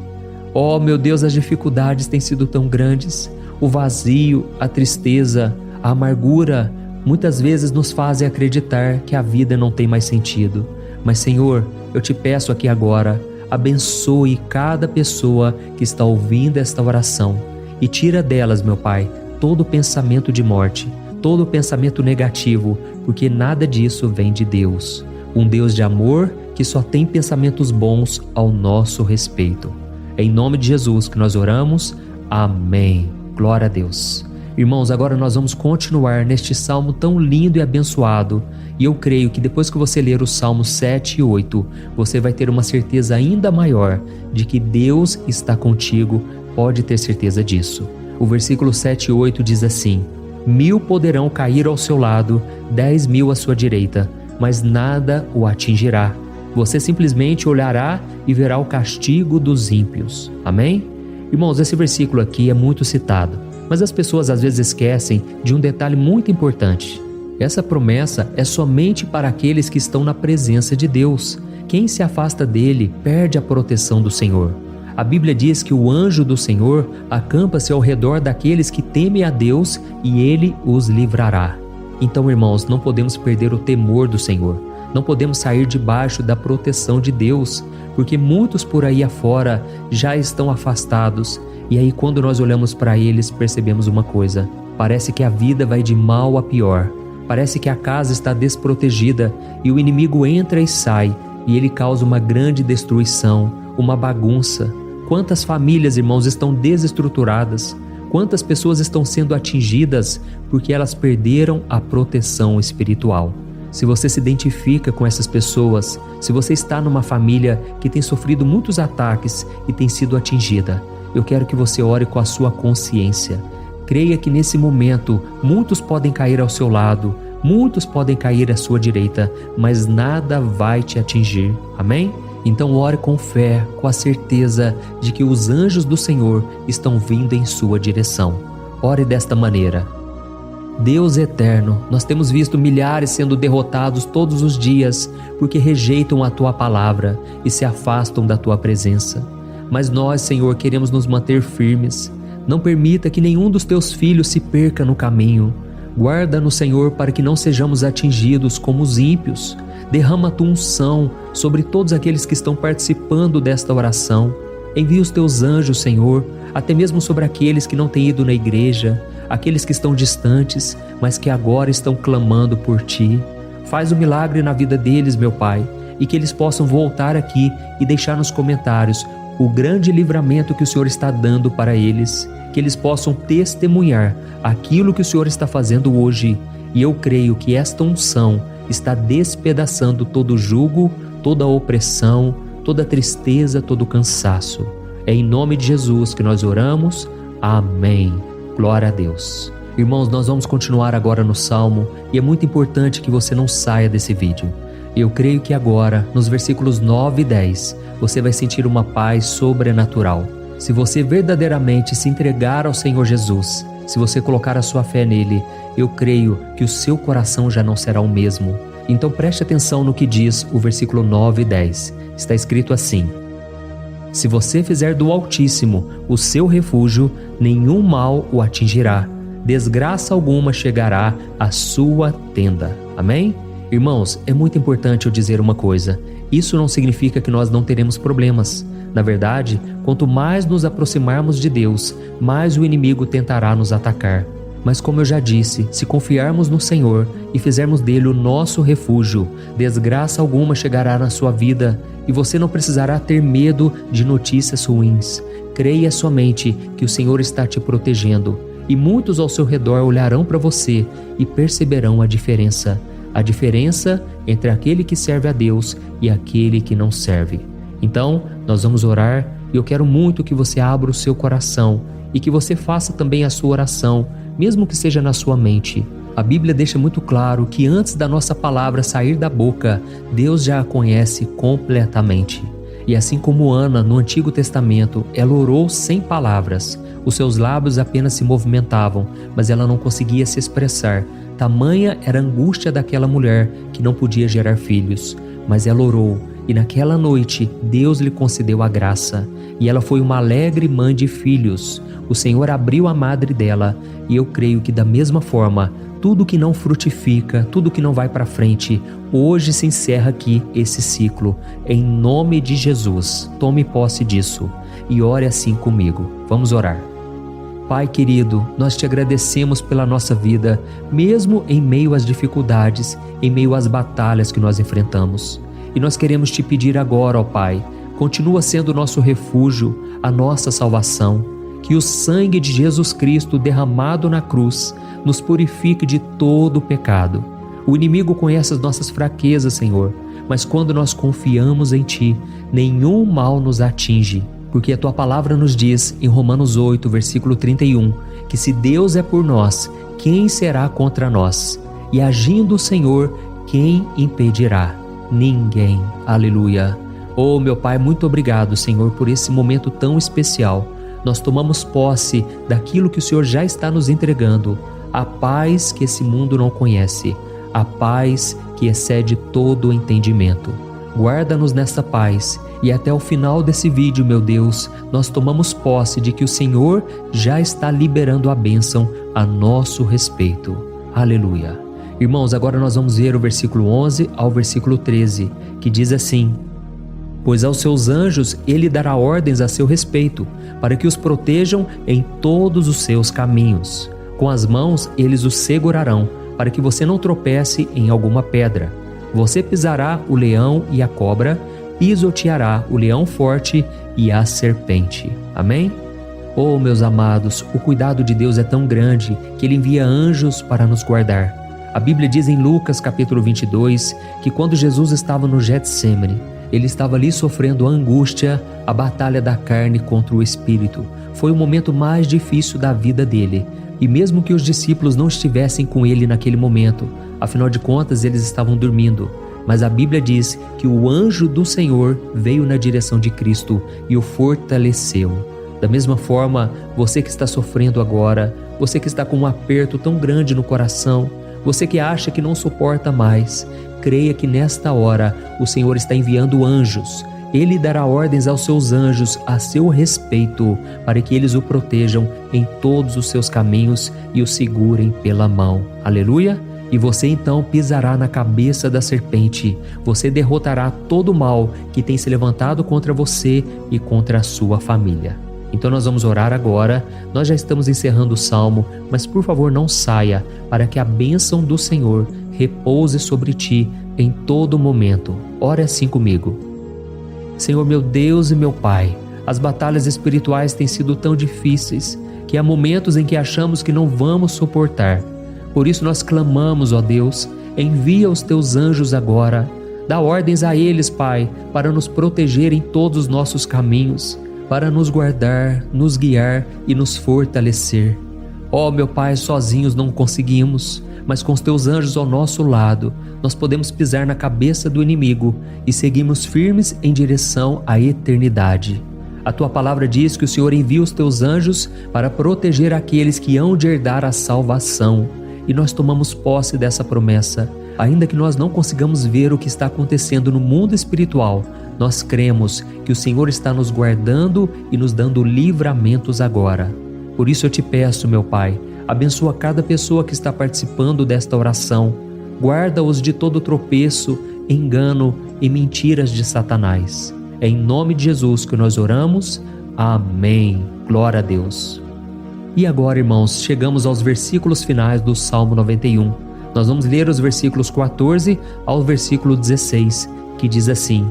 Oh, meu Deus, as dificuldades têm sido tão grandes. O vazio, a tristeza, a amargura, muitas vezes nos fazem acreditar que a vida não tem mais sentido. Mas, Senhor, eu te peço aqui agora, abençoe cada pessoa que está ouvindo esta oração e tira delas, meu Pai, todo pensamento de morte, todo pensamento negativo, porque nada disso vem de Deus. Um Deus de amor que só tem pensamentos bons ao nosso respeito. É em nome de Jesus que nós oramos. Amém. Glória a Deus. Irmãos, agora nós vamos continuar neste salmo tão lindo e abençoado. E eu creio que depois que você ler os salmos 7 e 8, você vai ter uma certeza ainda maior de que Deus está contigo. Pode ter certeza disso. O versículo 7 e 8 diz assim: 1000 poderão cair ao seu lado, 10.000 à sua direita, mas nada o atingirá. Você simplesmente olhará e verá o castigo dos ímpios. Amém? Irmãos, esse versículo aqui é muito citado, mas as pessoas às vezes esquecem de um detalhe muito importante. Essa promessa é somente para aqueles que estão na presença de Deus. Quem se afasta dele perde a proteção do Senhor. A Bíblia diz que o anjo do Senhor acampa-se ao redor daqueles que temem a Deus e ele os livrará. Então, irmãos, não podemos perder o temor do Senhor. Não podemos sair debaixo da proteção de Deus, porque muitos por aí afora já estão afastados. E aí, quando nós olhamos para eles, percebemos uma coisa: parece que a vida vai de mal a pior. Parece que a casa está desprotegida e o inimigo entra e sai, e ele causa uma grande destruição, uma bagunça. Quantas famílias, irmãos, estão desestruturadas? Quantas pessoas estão sendo atingidas porque elas perderam a proteção espiritual? Se você se identifica com essas pessoas, se você está numa família que tem sofrido muitos ataques e tem sido atingida, eu quero que você ore com a sua consciência. Creia que nesse momento muitos podem cair ao seu lado, muitos podem cair à sua direita, mas nada vai te atingir. Amém? Então ore com fé, com a certeza de que os anjos do Senhor estão vindo em sua direção. Ore desta maneira: Deus eterno, nós temos visto milhares sendo derrotados todos os dias porque rejeitam a Tua palavra e se afastam da Tua presença. Mas nós, Senhor, queremos nos manter firmes. Não permita que nenhum dos Teus filhos se perca no caminho. Guarda-nos, Senhor, para que não sejamos atingidos como os ímpios. Derrama a Tua unção sobre todos aqueles que estão participando desta oração. Envia os Teus anjos, Senhor, até mesmo sobre aqueles que não têm ido na igreja, aqueles que estão distantes, mas que agora estão clamando por Ti. Faz um milagre na vida deles, meu Pai, e que eles possam voltar aqui e deixar nos comentários o grande livramento que o Senhor está dando para eles, que eles possam testemunhar aquilo que o Senhor está fazendo hoje. E eu creio que esta unção está despedaçando todo jugo, toda opressão, toda tristeza, todo cansaço. É em nome de Jesus que nós oramos. Amém. Glória a Deus. Irmãos, nós vamos continuar agora no Salmo e é muito importante que você não saia desse vídeo. Eu creio que agora, nos versículos 9 e 10, você vai sentir uma paz sobrenatural. Se você verdadeiramente se entregar ao Senhor Jesus, se você colocar a sua fé nele, eu creio que o seu coração já não será o mesmo. Então preste atenção no que diz o versículo 9 e 10. Está escrito assim: Se você fizer do Altíssimo o seu refúgio, nenhum mal o atingirá, desgraça alguma chegará à sua tenda. Amém? Irmãos, é muito importante eu dizer uma coisa: isso não significa que nós não teremos problemas. Na verdade, quanto mais nos aproximarmos de Deus, mais o inimigo tentará nos atacar. Mas como eu já disse, se confiarmos no Senhor e fizermos dele o nosso refúgio, desgraça alguma chegará na sua vida e você não precisará ter medo de notícias ruins. Creia somente que o Senhor está te protegendo e muitos ao seu redor olharão para você e perceberão a diferença entre aquele que serve a Deus e aquele que não serve. Então, nós vamos orar e eu quero muito que você abra o seu coração e que você faça também a sua oração, mesmo que seja na sua mente. A Bíblia deixa muito claro que antes da nossa palavra sair da boca, Deus já a conhece completamente. E assim como Ana, no Antigo Testamento, ela orou sem palavras. Os seus lábios apenas se movimentavam, mas ela não conseguia se expressar. Tamanha era a angústia daquela mulher que não podia gerar filhos. Mas ela orou, e naquela noite Deus lhe concedeu a graça. E ela foi uma alegre mãe de filhos. O Senhor abriu a madre dela, e eu creio que da mesma forma, tudo que não frutifica, tudo que não vai para frente, hoje se encerra aqui esse ciclo. Em nome de Jesus, tome posse disso e ore assim comigo. Vamos orar. Pai querido, nós te agradecemos pela nossa vida, mesmo em meio às dificuldades, em meio às batalhas que nós enfrentamos. E nós queremos te pedir agora, ó Pai, continua sendo o nosso refúgio, a nossa salvação. Que o sangue de Jesus Cristo derramado na cruz nos purifique de todo o pecado. O inimigo conhece as nossas fraquezas, Senhor, mas quando nós confiamos em Ti, nenhum mal nos atinge. Porque a Tua palavra nos diz, em Romanos 8, versículo 31, que se Deus é por nós, quem será contra nós? E agindo o Senhor, quem impedirá? Ninguém. Aleluia. Oh, meu Pai, muito obrigado, Senhor, por esse momento tão especial. Nós tomamos posse daquilo que o Senhor já está nos entregando, a paz que esse mundo não conhece, a paz que excede todo o entendimento. Guarda-nos nessa paz e até o final desse vídeo, meu Deus, nós tomamos posse de que o Senhor já está liberando a bênção a nosso respeito. Aleluia. Irmãos, agora nós vamos ver o versículo 11 ao versículo 13, que diz assim: Pois aos seus anjos ele dará ordens a seu respeito, para que os protejam em todos os seus caminhos. Com as mãos eles os segurarão, para que você não tropece em alguma pedra. Você pisará o leão e a cobra, pisoteará o leão forte e a serpente. Amém? Oh, meus amados, o cuidado de Deus é tão grande que Ele envia anjos para nos guardar. A Bíblia diz em Lucas capítulo 22 que quando Jesus estava no Getsêmani, Ele estava ali sofrendo a angústia, a batalha da carne contra o Espírito. Foi o momento mais difícil da vida dele. E mesmo que os discípulos não estivessem com ele naquele momento, afinal de contas eles estavam dormindo, mas a Bíblia diz que o anjo do Senhor veio na direção de Cristo e o fortaleceu. Da mesma forma, você que está sofrendo agora, você que está com um aperto tão grande no coração, você que acha que não suporta mais, creia que nesta hora o Senhor está enviando anjos. Ele dará ordens aos seus anjos a seu respeito, para que eles o protejam em todos os seus caminhos e o segurem pela mão. Aleluia! E você então pisará na cabeça da serpente. Você derrotará todo o mal que tem se levantado contra você e contra a sua família. Então nós vamos orar agora. Nós já estamos encerrando o salmo, mas por favor não saia, para que a bênção do Senhor repouse sobre ti em todo momento. Ore assim comigo. Senhor meu Deus e meu Pai, as batalhas espirituais têm sido tão difíceis que há momentos em que achamos que não vamos suportar. Por isso nós clamamos, ó Deus, envia os teus anjos agora. Dá ordens a eles, Pai, para nos proteger em todos os nossos caminhos, para nos guardar, nos guiar e nos fortalecer. Ó meu Pai, sozinhos não conseguimos, mas com os teus anjos ao nosso lado, nós podemos pisar na cabeça do inimigo e seguirmos firmes em direção à eternidade. A tua palavra diz que o Senhor envia os teus anjos para proteger aqueles que hão de herdar a salvação. E nós tomamos posse dessa promessa. Ainda que nós não consigamos ver o que está acontecendo no mundo espiritual, nós cremos que o Senhor está nos guardando e nos dando livramentos agora. Por isso eu te peço, meu Pai, abençoa cada pessoa que está participando desta oração. Guarda-os de todo tropeço, engano e mentiras de Satanás. É em nome de Jesus que nós oramos. Amém. Glória a Deus. E agora, irmãos, chegamos aos versículos finais do Salmo 91. Nós vamos ler os versículos 14 ao versículo 16, que diz assim: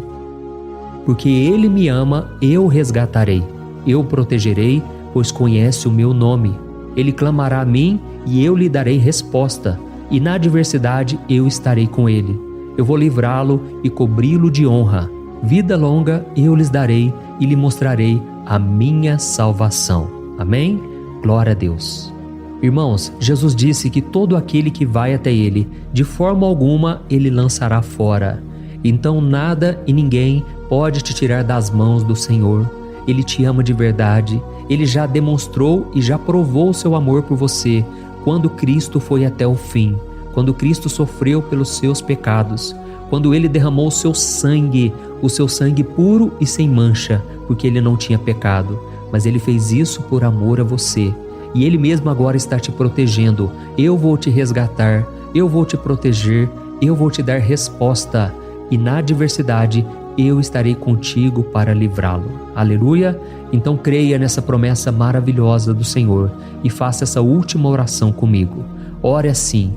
Porque Ele me ama, eu o resgatarei. Eu o protegerei, pois conhece o meu nome. Ele clamará a mim e eu lhe darei resposta. E na adversidade eu estarei com ele. Eu vou livrá-lo e cobri-lo de honra. Vida longa eu lhes darei e lhe mostrarei a minha salvação. Amém? Glória a Deus. Irmãos, Jesus disse que todo aquele que vai até ele, de forma alguma ele lançará fora. Então nada e ninguém pode te tirar das mãos do Senhor. Ele te ama de verdade. Ele já demonstrou e já provou o seu amor por você quando Cristo foi até o fim, quando Cristo sofreu pelos seus pecados, quando Ele derramou o seu sangue puro e sem mancha, porque Ele não tinha pecado, mas Ele fez isso por amor a você. E Ele mesmo agora está te protegendo. Eu vou te resgatar, eu vou te proteger, eu vou te dar resposta, e na adversidade eu estarei contigo para livrá-lo. Aleluia! Então creia nessa promessa maravilhosa do Senhor e faça essa última oração comigo. Ore assim: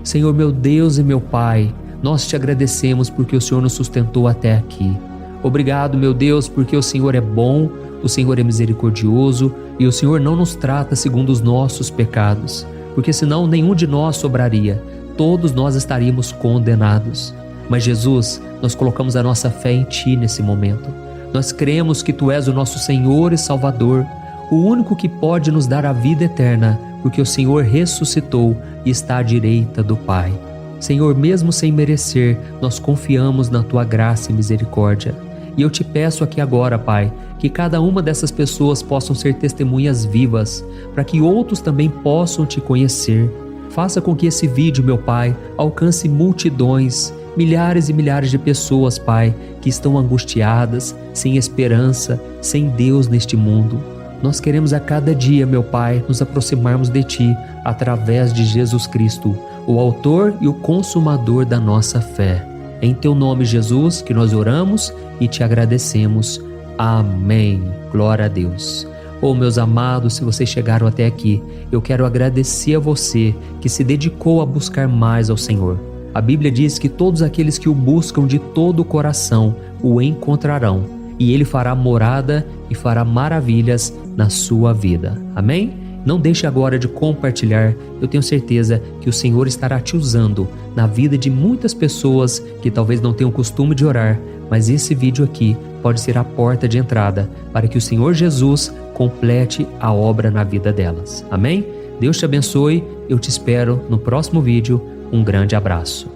Senhor meu Deus e meu Pai, nós te agradecemos porque o Senhor nos sustentou até aqui. Obrigado, meu Deus, porque o Senhor é bom, o Senhor é misericordioso e o Senhor não nos trata segundo os nossos pecados, porque senão nenhum de nós sobraria, todos nós estaríamos condenados. Mas Jesus, nós colocamos a nossa fé em Ti nesse momento. Nós cremos que Tu és o nosso Senhor e Salvador, o único que pode nos dar a vida eterna, porque o Senhor ressuscitou e está à direita do Pai. Senhor, mesmo sem merecer, nós confiamos na Tua graça e misericórdia. E eu te peço aqui agora, Pai, que cada uma dessas pessoas possam ser testemunhas vivas, para que outros também possam Te conhecer. Faça com que esse vídeo, meu Pai, alcance multidões, milhares e milhares de pessoas, Pai, que estão angustiadas, sem esperança, sem Deus neste mundo. Nós queremos a cada dia, meu Pai, nos aproximarmos de Ti através de Jesus Cristo, o autor e o consumador da nossa fé. Em teu nome, Jesus, que nós oramos e te agradecemos. Amém. Glória a Deus. Meus amados, se vocês chegaram até aqui, eu quero agradecer a você que se dedicou a buscar mais ao Senhor. A Bíblia diz que todos aqueles que o buscam de todo o coração o encontrarão, e Ele fará morada e fará maravilhas na sua vida. Amém? Não deixe agora de compartilhar, eu tenho certeza que o Senhor estará te usando na vida de muitas pessoas que talvez não tenham costume de orar, mas esse vídeo aqui pode ser a porta de entrada para que o Senhor Jesus complete a obra na vida delas. Amém? Deus te abençoe, eu te espero no próximo vídeo. Um grande abraço.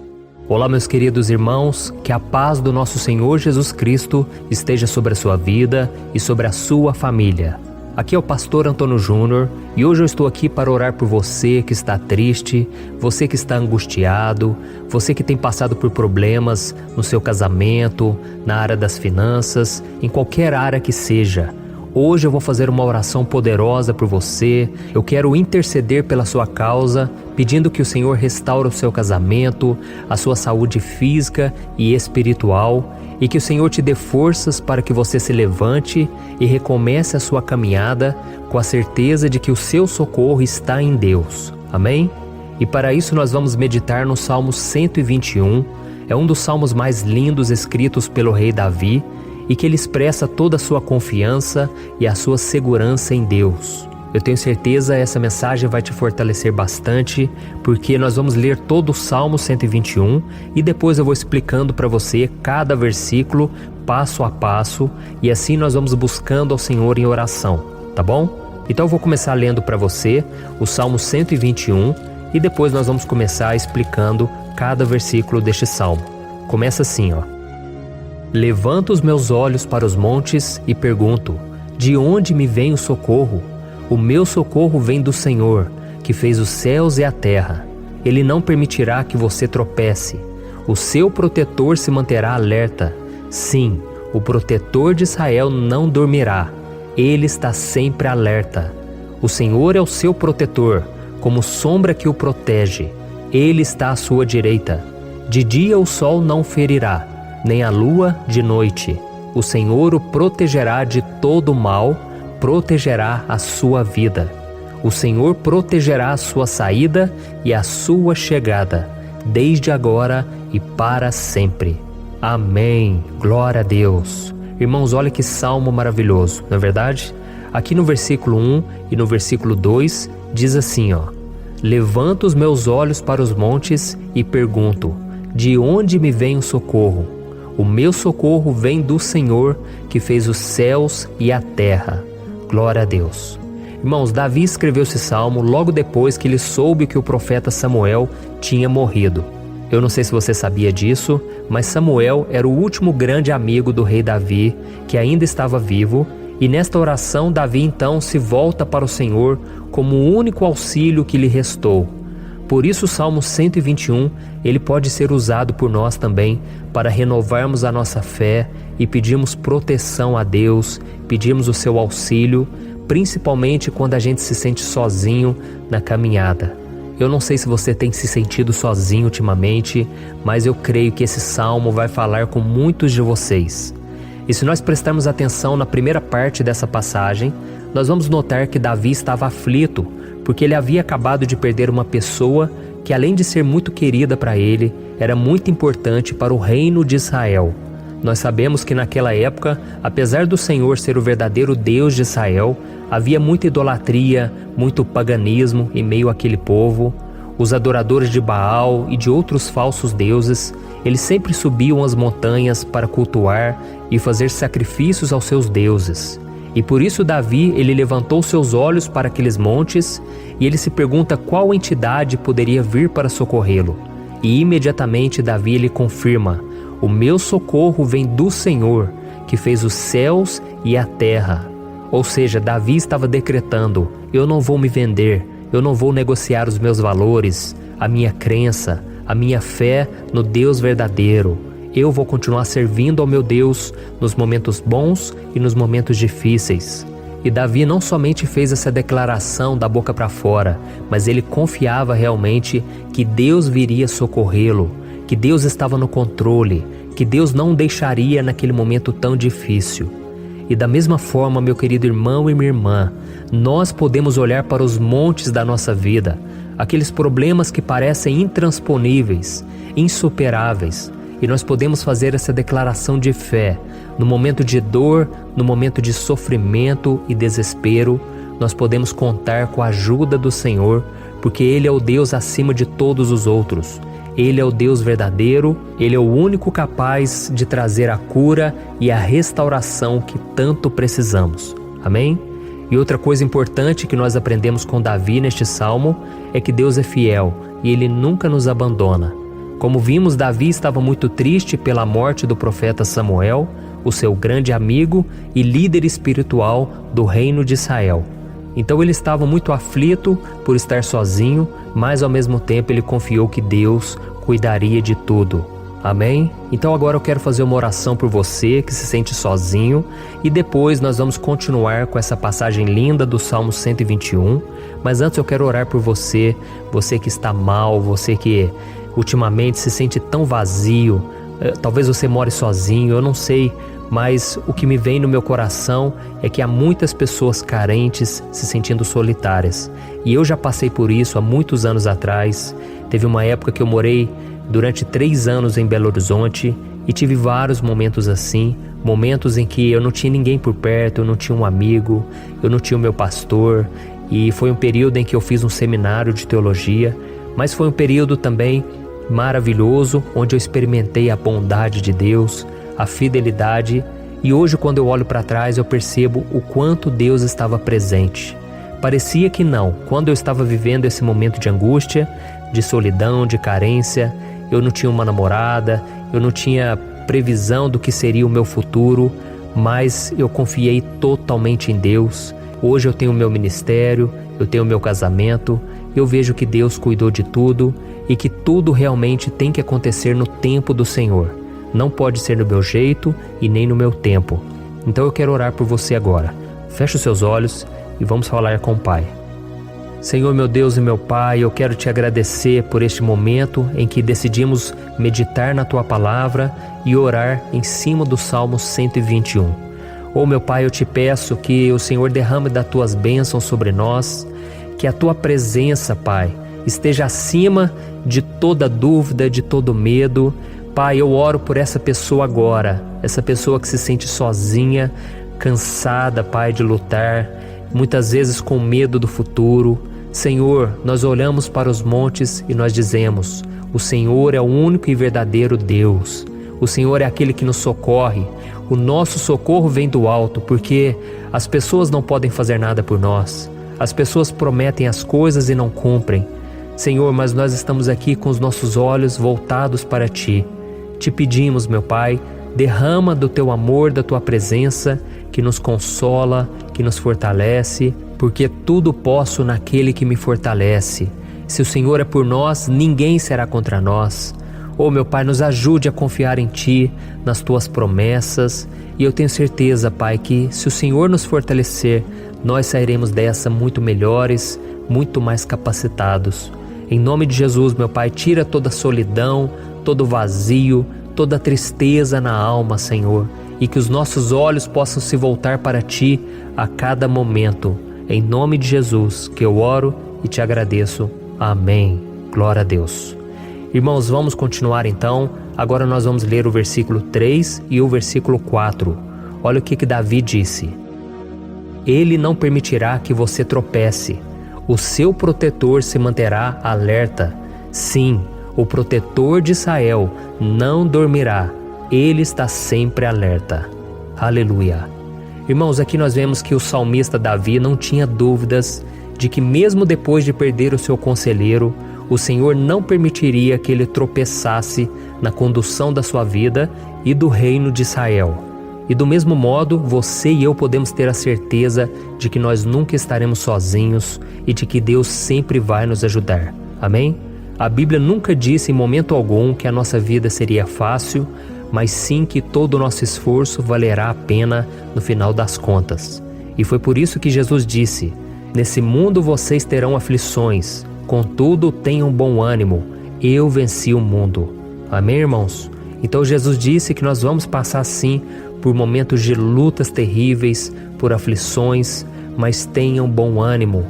Olá, meus queridos irmãos, que a paz do nosso Senhor Jesus Cristo esteja sobre a sua vida e sobre a sua família. Aqui é o pastor Antônio Júnior e hoje eu estou aqui para orar por você que está triste, você que está angustiado, você que tem passado por problemas no seu casamento, na área das finanças, em qualquer área que seja. Hoje eu vou fazer uma oração poderosa por você. Eu quero interceder pela sua causa, pedindo que o Senhor restaure o seu casamento, a sua saúde física e espiritual, e que o Senhor te dê forças para que você se levante e recomece a sua caminhada com a certeza de que o seu socorro está em Deus. Amém? E para isso nós vamos meditar no Salmo 121. É um dos salmos mais lindos escritos pelo rei Davi, e que ele expressa toda a sua confiança e a sua segurança em Deus. Eu tenho certeza essa mensagem vai te fortalecer bastante, porque nós vamos ler todo o Salmo 121 e depois eu vou explicando para você cada versículo, passo a passo, e assim nós vamos buscando ao Senhor em oração, tá bom? Então eu vou começar lendo para você o Salmo 121 e depois nós vamos começar explicando cada versículo deste salmo. Começa assim, ó. Levanto os meus olhos para os montes e pergunto: de onde me vem o socorro? O meu socorro vem do Senhor, que fez os céus e a terra. Ele não permitirá que você tropece. O seu protetor se manterá alerta. Sim, o protetor de Israel não dormirá. Ele está sempre alerta. O Senhor é o seu protetor, como sombra que o protege. Ele está à sua direita. De dia o sol não ferirá, nem a lua de noite. O Senhor o protegerá de todo mal, protegerá a sua vida. O Senhor protegerá a sua saída e a sua chegada, desde agora e para sempre. Amém. Glória a Deus. Irmãos, olha que salmo maravilhoso, não é verdade? Aqui no versículo 1 e no versículo 2 diz assim, ó: Levanto os meus olhos para os montes e pergunto: de onde me vem o socorro? O meu socorro vem do Senhor, que fez os céus e a terra. Glória a Deus. Irmãos, Davi escreveu esse salmo logo depois que ele soube que o profeta Samuel tinha morrido. Eu não sei se você sabia disso, mas Samuel era o último grande amigo do rei Davi, que ainda estava vivo, e nesta oração Davi então se volta para o Senhor como o único auxílio que lhe restou. Por isso o Salmo 121, ele pode ser usado por nós também para renovarmos a nossa fé e pedirmos proteção a Deus, pedirmos o seu auxílio, principalmente quando a gente se sente sozinho na caminhada. Eu não sei se você tem se sentido sozinho ultimamente, mas eu creio que esse salmo vai falar com muitos de vocês. E se nós prestarmos atenção na primeira parte dessa passagem, nós vamos notar que Davi estava aflito, porque ele havia acabado de perder uma pessoa que, além de ser muito querida para ele, era muito importante para o reino de Israel. Nós sabemos que naquela época, apesar do Senhor ser o verdadeiro Deus de Israel, havia muita idolatria, muito paganismo em meio àquele povo. Os adoradores de Baal e de outros falsos deuses, eles sempre subiam as montanhas para cultuar e fazer sacrifícios aos seus deuses. E por isso Davi, ele levantou seus olhos para aqueles montes e ele se pergunta qual entidade poderia vir para socorrê-lo. E imediatamente Davi ele confirma: o meu socorro vem do Senhor, que fez os céus e a terra. Ou seja, Davi estava decretando: eu não vou me vender, eu não vou negociar os meus valores, a minha crença, a minha fé no Deus verdadeiro. Eu vou continuar servindo ao meu Deus nos momentos bons e nos momentos difíceis. E Davi não somente fez essa declaração da boca para fora, mas ele confiava realmente que Deus viria socorrê-lo, que Deus estava no controle, que Deus não o deixaria naquele momento tão difícil. E da mesma forma, meu querido irmão e minha irmã, nós podemos olhar para os montes da nossa vida, aqueles problemas que parecem intransponíveis, insuperáveis, e nós podemos fazer essa declaração de fé. No momento de dor, no momento de sofrimento e desespero, nós podemos contar com a ajuda do Senhor, porque Ele é o Deus acima de todos os outros. Ele é o Deus verdadeiro, Ele é o único capaz de trazer a cura e a restauração que tanto precisamos. Amém? E outra coisa importante que nós aprendemos com Davi neste salmo é que Deus é fiel e Ele nunca nos abandona. Como vimos, Davi estava muito triste pela morte do profeta Samuel, o seu grande amigo e líder espiritual do reino de Israel. Então ele estava muito aflito por estar sozinho, mas ao mesmo tempo ele confiou que Deus cuidaria de tudo. Amém? Então agora eu quero fazer uma oração por você que se sente sozinho e depois nós vamos continuar com essa passagem linda do Salmo 121. Mas antes eu quero orar por você, você que está mal, você que ultimamente se sente tão vazio, talvez você more sozinho, eu não sei, mas o que me vem no meu coração é que há muitas pessoas carentes se sentindo solitárias. E eu já passei por isso há muitos anos atrás. Teve uma época que eu morei durante 3 anos em Belo Horizonte e tive vários momentos assim, momentos em que eu não tinha ninguém por perto, eu não tinha um amigo, eu não tinha o meu pastor, e foi um período em que eu fiz um seminário de teologia, mas foi um período também maravilhoso, onde eu experimentei a bondade de Deus, a fidelidade, e hoje quando eu olho para trás eu percebo o quanto Deus estava presente. Parecia que não, quando eu estava vivendo esse momento de angústia, de solidão, de carência, eu não tinha uma namorada, eu não tinha previsão do que seria o meu futuro, mas eu confiei totalmente em Deus. Hoje eu tenho o meu ministério, eu tenho o meu casamento, eu vejo que Deus cuidou de tudo e que tudo realmente tem que acontecer no tempo do Senhor. Não pode ser no meu jeito e nem no meu tempo. Então eu quero orar por você agora. Feche os seus olhos e vamos falar com o Pai. Senhor, meu Deus e meu Pai, eu quero te agradecer por este momento em que decidimos meditar na Tua Palavra e orar em cima do Salmo 121. Oh, meu Pai, eu te peço que o Senhor derrame das Tuas bênçãos sobre nós, que a Tua presença, Pai, esteja acima de toda dúvida, de todo medo. Pai, eu oro por essa pessoa agora, essa pessoa que se sente sozinha, cansada, Pai, de lutar, muitas vezes com medo do futuro. Senhor, nós olhamos para os montes e nós dizemos: o Senhor é o único e verdadeiro Deus. O Senhor é aquele que nos socorre. O nosso socorro vem do alto, porque as pessoas não podem fazer nada por nós. As pessoas prometem as coisas e não cumprem. Senhor, mas nós estamos aqui com os nossos olhos voltados para Ti. Te pedimos, meu Pai, derrama do Teu amor, da Tua presença, que nos consola, que nos fortalece, porque tudo posso naquele que me fortalece. Se o Senhor é por nós, ninguém será contra nós. Oh, meu Pai, nos ajude a confiar em Ti, nas Tuas promessas, e eu tenho certeza, Pai, que se o Senhor nos fortalecer, nós sairemos dessa muito melhores, muito mais capacitados. Em nome de Jesus, meu Pai, tira toda a solidão, todo o vazio, toda a tristeza na alma, Senhor, e que os nossos olhos possam se voltar para Ti a cada momento. Em nome de Jesus que eu oro e te agradeço. Amém. Glória a Deus. Irmãos, vamos continuar então. Agora nós vamos ler o versículo 3 e o versículo 4. Olha o que Davi disse: Ele não permitirá que você tropece. O seu protetor se manterá alerta. Sim, o protetor de Israel não dormirá. Ele está sempre alerta. Aleluia. Irmãos, aqui nós vemos que o salmista Davi não tinha dúvidas de que mesmo depois de perder o seu conselheiro, o Senhor não permitiria que ele tropeçasse na condução da sua vida e do reino de Israel. E do mesmo modo, você e eu podemos ter a certeza de que nós nunca estaremos sozinhos e de que Deus sempre vai nos ajudar. Amém? A Bíblia nunca disse em momento algum que a nossa vida seria fácil, mas sim que todo o nosso esforço valerá a pena no final das contas. E foi por isso que Jesus disse: nesse mundo vocês terão aflições, contudo tenham bom ânimo, eu venci o mundo. Amém, irmãos? Então Jesus disse que nós vamos passar sim por momentos de lutas terríveis, por aflições, mas tenham bom ânimo.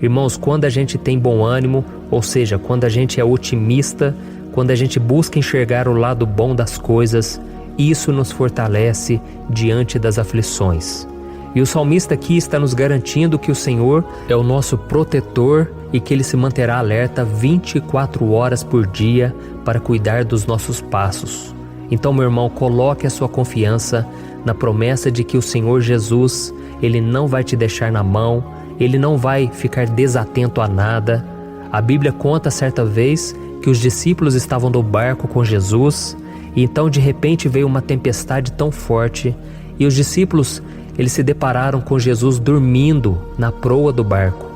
Irmãos, quando a gente tem bom ânimo, ou seja, quando a gente é otimista, quando a gente busca enxergar o lado bom das coisas, isso nos fortalece diante das aflições. E o salmista aqui está nos garantindo que o Senhor é o nosso protetor e que Ele se manterá alerta 24 horas por dia para cuidar dos nossos passos. Então, meu irmão, coloque a sua confiança na promessa de que o Senhor Jesus, Ele não vai te deixar na mão, Ele não vai ficar desatento a nada. A Bíblia conta certa vez que os discípulos estavam no barco com Jesus e então de repente veio uma tempestade tão forte e os discípulos eles se depararam com Jesus dormindo na proa do barco.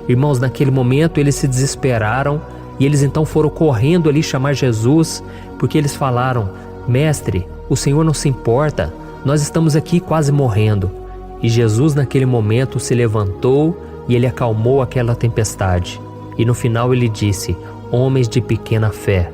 Irmãos, naquele momento eles se desesperaram e eles então foram correndo ali chamar Jesus, porque eles falaram: Mestre, o Senhor não se importa, nós estamos aqui quase morrendo. E Jesus naquele momento se levantou e Ele acalmou aquela tempestade. E no final Ele disse: homens de pequena fé.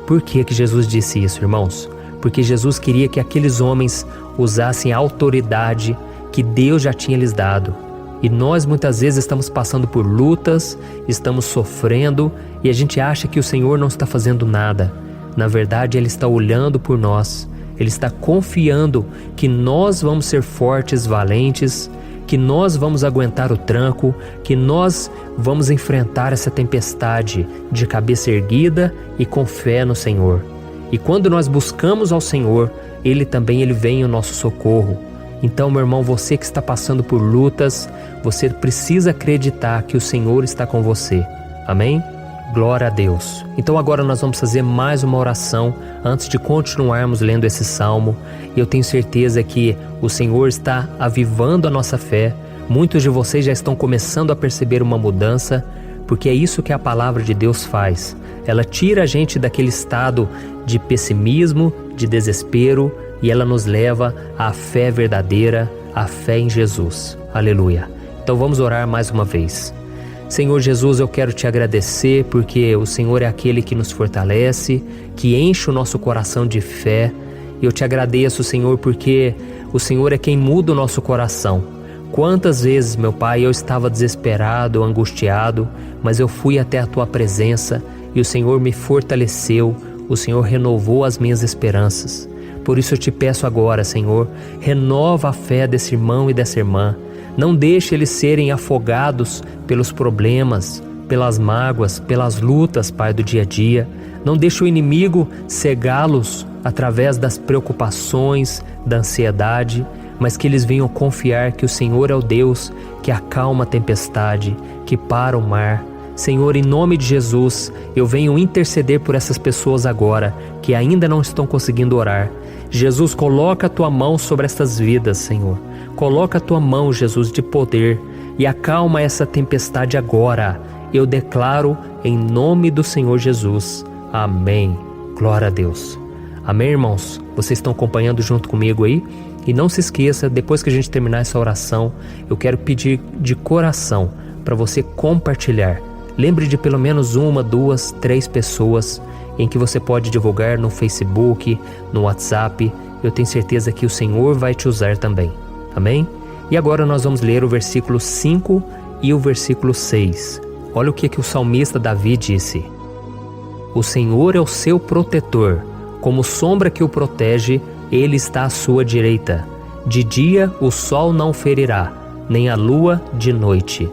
Por que Jesus disse isso, irmãos? Porque Jesus queria que aqueles homens usassem a autoridade que Deus já tinha lhes dado. E nós muitas vezes estamos passando por lutas, estamos sofrendo e a gente acha que o Senhor não está fazendo nada. Na verdade, Ele está olhando por nós, Ele está confiando que nós vamos ser fortes, valentes, que nós vamos aguentar o tranco, que nós vamos enfrentar essa tempestade de cabeça erguida e com fé no Senhor. E quando nós buscamos ao Senhor, Ele vem em nosso socorro. Então, meu irmão, você que está passando por lutas, você precisa acreditar que o Senhor está com você. Amém? Glória a Deus. Então agora nós vamos fazer mais uma oração antes de continuarmos lendo esse salmo. E eu tenho certeza que o Senhor está avivando a nossa fé. Muitos de vocês já estão começando a perceber uma mudança, porque é isso que a palavra de Deus faz. Ela tira a gente daquele estado de pessimismo, de desespero, e ela nos leva à fé verdadeira, à fé em Jesus. Aleluia. Então vamos orar mais uma vez. Senhor Jesus, eu quero te agradecer porque o Senhor é aquele que nos fortalece, que enche o nosso coração de fé. Eu te agradeço, Senhor, porque o Senhor é quem muda o nosso coração. Quantas vezes, meu Pai, eu estava desesperado, angustiado, mas eu fui até a Tua presença e o Senhor me fortaleceu, o Senhor renovou as minhas esperanças. Por isso eu te peço agora, Senhor, renova a fé desse irmão e dessa irmã. Não deixe eles serem afogados pelos problemas, pelas mágoas, pelas lutas, Pai, do dia a dia. Não deixe o inimigo cegá-los através das preocupações, da ansiedade, mas que eles venham confiar que o Senhor é o Deus que acalma a tempestade, que para o mar. Senhor, em nome de Jesus, eu venho interceder por essas pessoas agora que ainda não estão conseguindo orar. Jesus, coloca a Tua mão sobre estas vidas, Senhor. Coloca a Tua mão, Jesus, de poder e acalma essa tempestade agora. Eu declaro em nome do Senhor Jesus. Amém. Glória a Deus. Amém, irmãos? Vocês estão acompanhando junto comigo aí? E não se esqueça, depois que a gente terminar essa oração, eu quero pedir de coração para você compartilhar. Lembre de pelo menos 1, 2, 3 pessoas em que você pode divulgar no Facebook, no WhatsApp. Eu tenho certeza que o Senhor vai te usar também. Amém? E agora nós vamos ler o versículo 5 e o versículo 6. Olha o que o salmista Davi disse. O Senhor é o seu protetor, como sombra que o protege, Ele está à sua direita. De dia o sol não o ferirá, nem a lua de noite.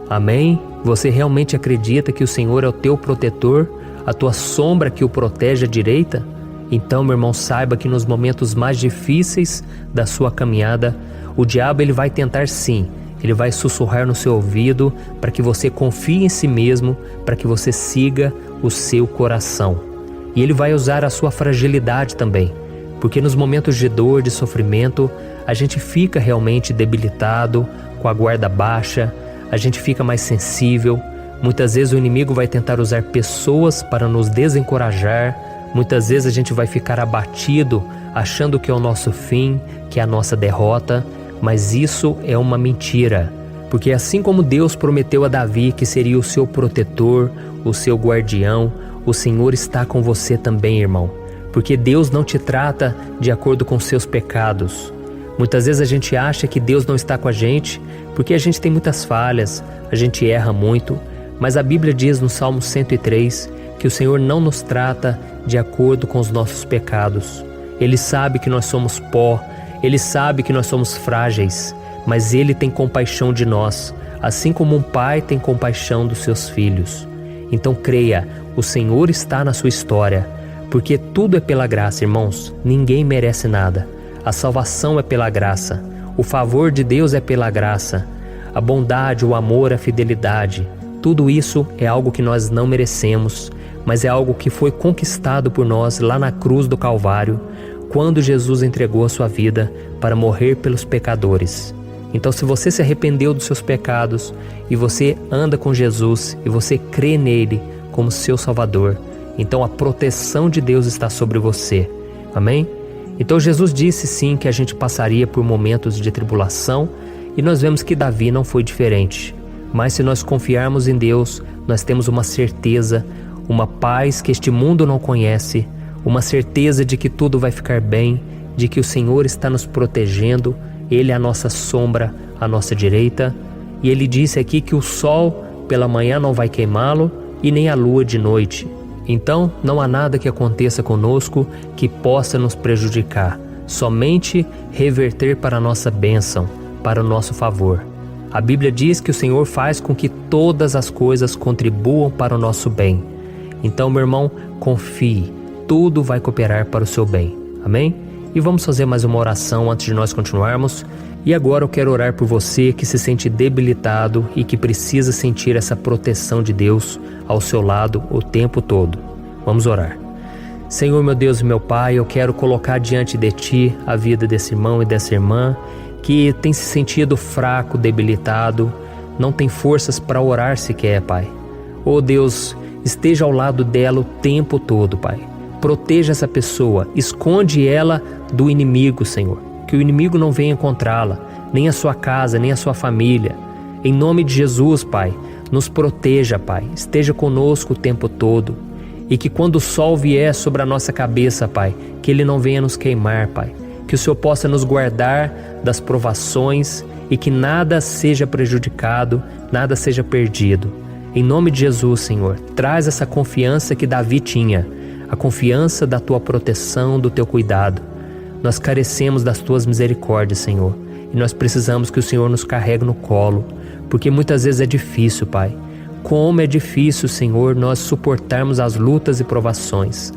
Amém? Você realmente acredita que o Senhor é o teu protetor, a tua sombra que o protege à direita? Então, meu irmão, saiba que nos momentos mais difíceis da sua caminhada, o diabo ele vai tentar sim, ele vai sussurrar no seu ouvido para que você confie em si mesmo, para que você siga o seu coração. E ele vai usar a sua fragilidade também, porque nos momentos de dor, de sofrimento, a gente fica realmente debilitado, com a guarda baixa, a gente fica mais sensível. Muitas vezes o inimigo vai tentar usar pessoas para nos desencorajar. Muitas vezes a gente vai ficar abatido, achando que é o nosso fim, que é a nossa derrota. mas isso é uma mentira. Porque assim como Deus prometeu a Davi que seria o seu protetor, o seu guardião, o Senhor está com você também, irmão. Porque Deus não te trata de acordo com seus pecados. Muitas vezes a gente acha que Deus não está com a gente porque a gente tem muitas falhas, a gente erra muito, mas a Bíblia diz no Salmo 103 que o Senhor não nos trata de acordo com os nossos pecados. Ele sabe que nós somos pó, Ele sabe que nós somos frágeis, mas Ele tem compaixão de nós, assim como um pai tem compaixão dos seus filhos. Então creia, o Senhor está na sua história, porque tudo é pela graça, irmãos, ninguém merece nada. A salvação é pela graça, o favor de Deus é pela graça, a bondade, o amor, a fidelidade, tudo isso é algo que nós não merecemos, mas é algo que foi conquistado por nós lá na cruz do Calvário, quando Jesus entregou a sua vida para morrer pelos pecadores. Então, se você se arrependeu dos seus pecados e você anda com Jesus e você crê nele como seu Salvador, então a proteção de Deus está sobre você. Amém? Então Jesus disse sim que a gente passaria por momentos de tribulação e nós vemos que Davi não foi diferente. Mas se nós confiarmos em Deus, nós temos uma certeza, uma paz que este mundo não conhece, uma certeza de que tudo vai ficar bem, de que o Senhor está nos protegendo, Ele é a nossa sombra, à nossa direita. E Ele disse aqui que o sol pela manhã não vai queimá-lo e nem a lua de noite. Então não há nada que aconteça conosco que possa nos prejudicar, somente reverter para a nossa bênção, para o nosso favor. A Bíblia diz que o Senhor faz com que todas as coisas contribuam para o nosso bem. Então, meu irmão, confie, tudo vai cooperar para o seu bem. Amém? E vamos fazer mais uma oração antes de nós continuarmos. E agora eu quero orar por você que se sente debilitado e que precisa sentir essa proteção de Deus ao seu lado o tempo todo. Vamos orar. Senhor, meu Deus e meu Pai, eu quero colocar diante de Ti a vida desse irmão e dessa irmã que tem se sentido fraco, debilitado, não tem forças para orar sequer, Pai. Oh Deus, esteja ao lado dela o tempo todo, Pai. Proteja essa pessoa, esconde ela do inimigo, Senhor. Que o inimigo não venha encontrá-la, nem a sua casa, nem a sua família. Em nome de Jesus, Pai, nos proteja, Pai. Esteja conosco o tempo todo. E que quando o sol vier sobre a nossa cabeça, Pai, que ele não venha nos queimar, Pai. Que o Senhor possa nos guardar das provações e que nada seja prejudicado, nada seja perdido. Em nome de Jesus, Senhor, traz essa confiança que Davi tinha, a confiança da Tua proteção, do Teu cuidado. Nós carecemos das Tuas misericórdias, Senhor, e nós precisamos que o Senhor nos carregue no colo, porque muitas vezes é difícil, Pai. Como é difícil, Senhor, nós suportarmos as lutas e provações.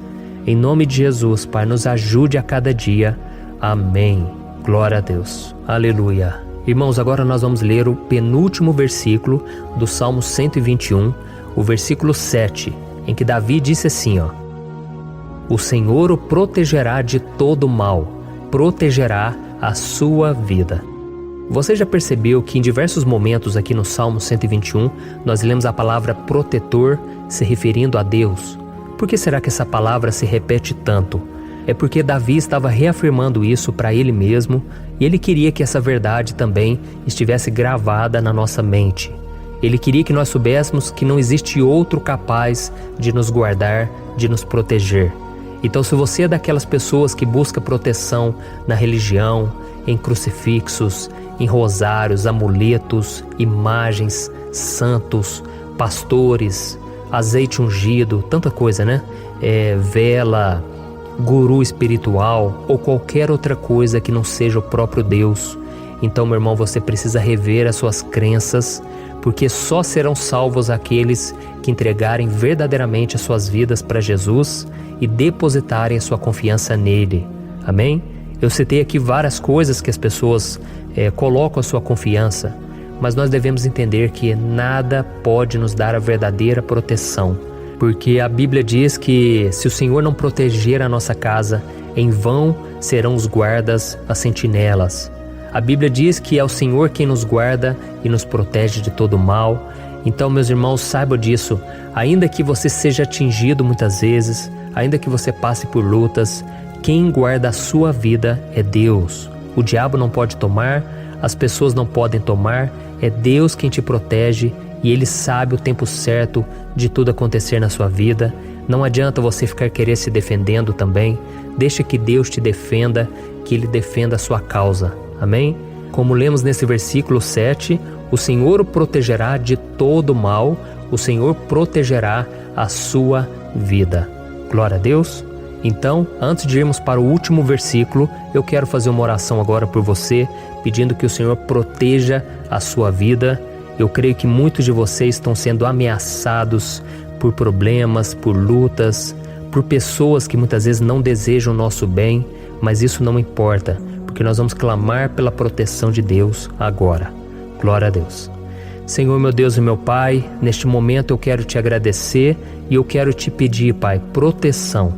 Em nome de Jesus, Pai, nos ajude a cada dia. Amém. Glória a Deus. Aleluia. Irmãos, agora nós vamos ler o penúltimo versículo do Salmo 121, o versículo 7, em que Davi disse assim, O Senhor o protegerá de todo mal, protegerá a sua vida. Você já percebeu que em diversos momentos aqui no Salmo 121, nós lemos a palavra protetor se referindo a Deus? Por que será que essa palavra se repete tanto? É porque Davi estava reafirmando isso para ele mesmo e ele queria que essa verdade também estivesse gravada na nossa mente. Ele queria que nós soubéssemos que não existe outro capaz de nos guardar, de nos proteger. Então, se você é daquelas pessoas que busca proteção na religião, em crucifixos, em rosários, amuletos, imagens, santos, pastores, azeite ungido, tanta coisa, né? Vela, guru espiritual ou qualquer outra coisa que não seja o próprio Deus. Então, meu irmão, você precisa rever as suas crenças, porque só serão salvos aqueles que entregarem verdadeiramente as suas vidas para Jesus e depositarem a sua confiança nele. Amém? Eu citei aqui várias coisas que as pessoas colocam a sua confiança, mas nós devemos entender que nada pode nos dar a verdadeira proteção, porque a Bíblia diz que se o Senhor não proteger a nossa casa, em vão serão os guardas, as sentinelas. A Bíblia diz que é o Senhor quem nos guarda e nos protege de todo mal. Então, meus irmãos, saibam disso. Ainda que você seja atingido muitas vezes, ainda que você passe por lutas, quem guarda a sua vida é Deus. O diabo não pode tomar as pessoas não podem tomar, é Deus quem te protege e Ele sabe o tempo certo de tudo acontecer na sua vida. Não adianta você ficar querer se defendendo também. Deixa que Deus te defenda, que Ele defenda a sua causa. Amém? Como lemos nesse versículo 7, o Senhor o protegerá de todo mal, o Senhor protegerá a sua vida. Glória a Deus. Então, antes de irmos para o último versículo, eu quero fazer uma oração agora por você, pedindo que o Senhor proteja a sua vida. Eu creio que muitos de vocês estão sendo ameaçados por problemas, por lutas, por pessoas que muitas vezes não desejam o nosso bem, mas isso não importa, porque nós vamos clamar pela proteção de Deus agora. Glória a Deus. Senhor, meu Deus e meu Pai, neste momento eu quero te agradecer e eu quero te pedir, Pai, proteção.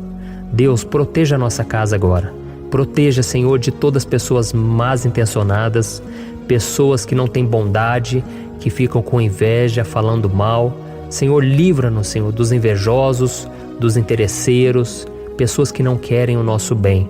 Deus, proteja a nossa casa agora. Proteja, Senhor, de todas as pessoas más intencionadas, pessoas que não têm bondade, que ficam com inveja, falando mal. Senhor, livra-nos, Senhor, dos invejosos, dos interesseiros, pessoas que não querem o nosso bem.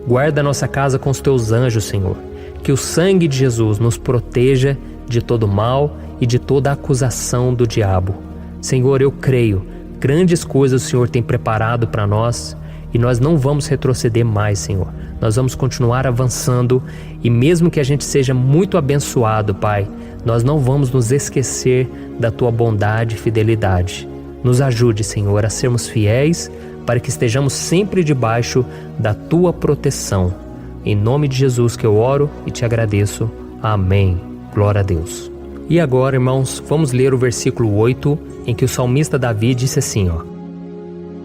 Guarda a nossa casa com os teus anjos, Senhor. Que o sangue de Jesus nos proteja de todo mal e de toda acusação do diabo. Senhor, eu creio, grandes coisas o Senhor tem preparado para nós e nós não vamos retroceder mais, Senhor. Nós vamos continuar avançando e mesmo que a gente seja muito abençoado, Pai, nós não vamos nos esquecer da Tua bondade e fidelidade. Nos ajude, Senhor, a sermos fiéis para que estejamos sempre debaixo da Tua proteção. Em nome de Jesus que eu oro e te agradeço. Amém. Glória a Deus. E agora, irmãos, vamos ler o versículo 8, em que o salmista Davi disse assim,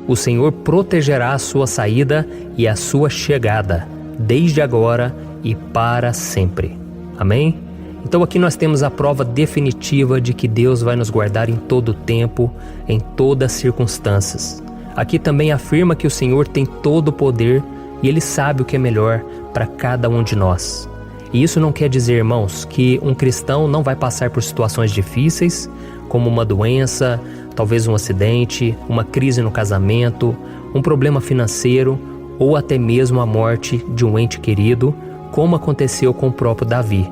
O Senhor protegerá a sua saída e a sua chegada, desde agora e para sempre. Amém? Então aqui nós temos a prova definitiva de que Deus vai nos guardar em todo o tempo, em todas as circunstâncias. Aqui também afirma que o Senhor tem todo o poder e Ele sabe o que é melhor para cada um de nós. E isso não quer dizer, irmãos, que um cristão não vai passar por situações difíceis, como uma doença, talvez um acidente, uma crise no casamento, um problema financeiro ou até mesmo a morte de um ente querido, como aconteceu com o próprio Davi.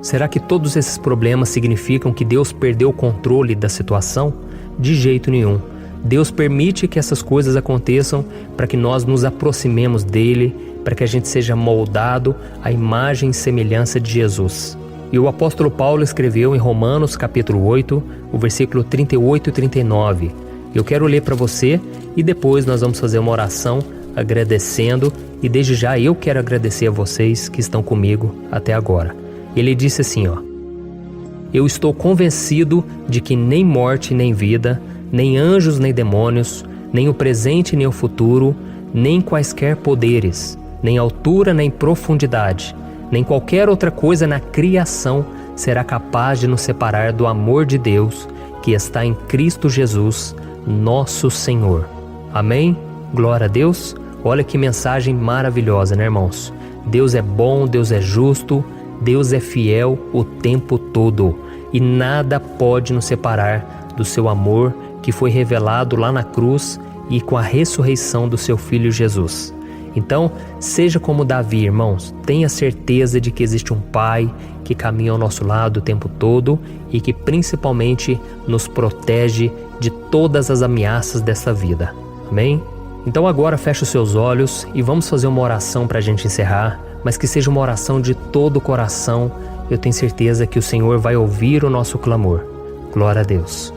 Será que todos esses problemas significam que Deus perdeu o controle da situação? De jeito nenhum. Deus permite que essas coisas aconteçam para que nós nos aproximemos dele, para que a gente seja moldado à imagem e semelhança de Jesus. E o apóstolo Paulo escreveu em Romanos capítulo 8, o versículo 38 e 39. Eu quero ler para você e depois nós vamos fazer uma oração agradecendo, e desde já eu quero agradecer a vocês que estão comigo até agora. Ele disse assim, Eu estou convencido de que nem morte nem vida, nem anjos nem demônios, nem o presente nem o futuro, nem quaisquer poderes, nem altura nem profundidade, nem qualquer outra coisa na criação será capaz de nos separar do amor de Deus que está em Cristo Jesus, nosso Senhor. Amém? Glória a Deus. Olha que mensagem maravilhosa, né, irmãos? Deus é bom, Deus é justo, Deus é fiel o tempo todo e nada pode nos separar do seu amor que foi revelado lá na cruz e com a ressurreição do seu Filho Jesus. Então, seja como Davi, irmãos, tenha certeza de que existe um Pai que caminha ao nosso lado o tempo todo e que principalmente nos protege de todas as ameaças dessa vida. Amém? Então agora feche os seus olhos e vamos fazer uma oração para a gente encerrar, mas que seja uma oração de todo o coração. Eu tenho certeza que o Senhor vai ouvir o nosso clamor. Glória a Deus.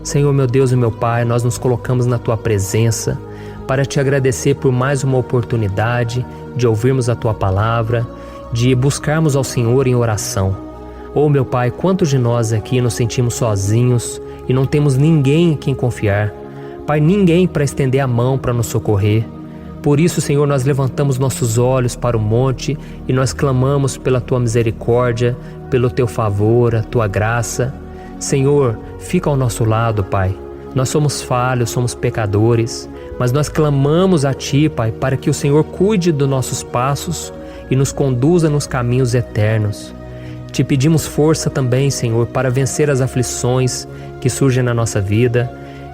Senhor, meu Deus e meu Pai, nós nos colocamos na Tua presença para Te agradecer por mais uma oportunidade de ouvirmos a Tua palavra, de buscarmos ao Senhor em oração. Oh, meu Pai, quantos de nós aqui nos sentimos sozinhos e não temos ninguém em quem confiar. Pai, ninguém para estender a mão para nos socorrer. Por isso, Senhor, nós levantamos nossos olhos para o monte e nós clamamos pela Tua misericórdia, pelo Teu favor, a Tua graça. Senhor, fica ao nosso lado, Pai. Nós somos falhos, somos pecadores, mas nós clamamos a Ti, Pai, para que o Senhor cuide dos nossos passos e nos conduza nos caminhos eternos. Te pedimos força também, Senhor, para vencer as aflições que surgem na nossa vida,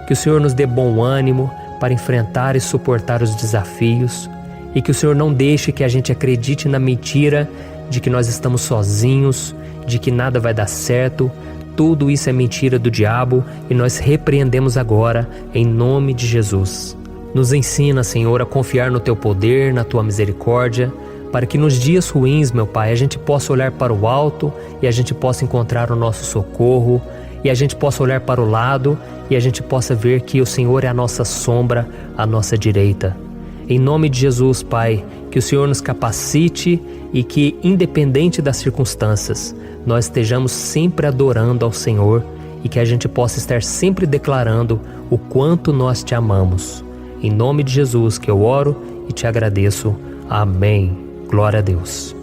que o Senhor nos dê bom ânimo para enfrentar e suportar os desafios e que o Senhor não deixe que a gente acredite na mentira de que nós estamos sozinhos, de que nada vai dar certo. Tudo isso é mentira do diabo e nós repreendemos agora em nome de Jesus. Nos ensina, Senhor, a confiar no Teu poder, na Tua misericórdia, para que nos dias ruins, meu Pai, a gente possa olhar para o alto e a gente possa encontrar o nosso socorro, e a gente possa olhar para o lado e a gente possa ver que o Senhor é a nossa sombra, a nossa direita. Em nome de Jesus, Pai, que o Senhor nos capacite e que, independente das circunstâncias, nós estejamos sempre adorando ao Senhor e que a gente possa estar sempre declarando o quanto nós Te amamos. Em nome de Jesus que eu oro e Te agradeço. Amém. Glória a Deus.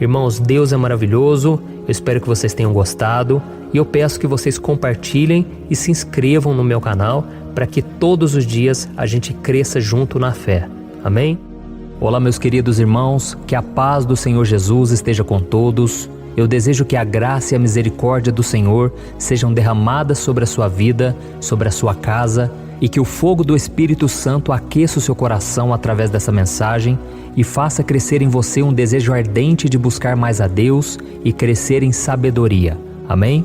Irmãos, Deus é maravilhoso. Eu espero que vocês tenham gostado e eu peço que vocês compartilhem e se inscrevam no meu canal para que todos os dias a gente cresça junto na fé. Amém? Olá, meus queridos irmãos, que a paz do Senhor Jesus esteja com todos. Eu desejo que a graça e a misericórdia do Senhor sejam derramadas sobre a sua vida, sobre a sua casa, e que o fogo do Espírito Santo aqueça o seu coração através dessa mensagem e faça crescer em você um desejo ardente de buscar mais a Deus e crescer em sabedoria. Amém?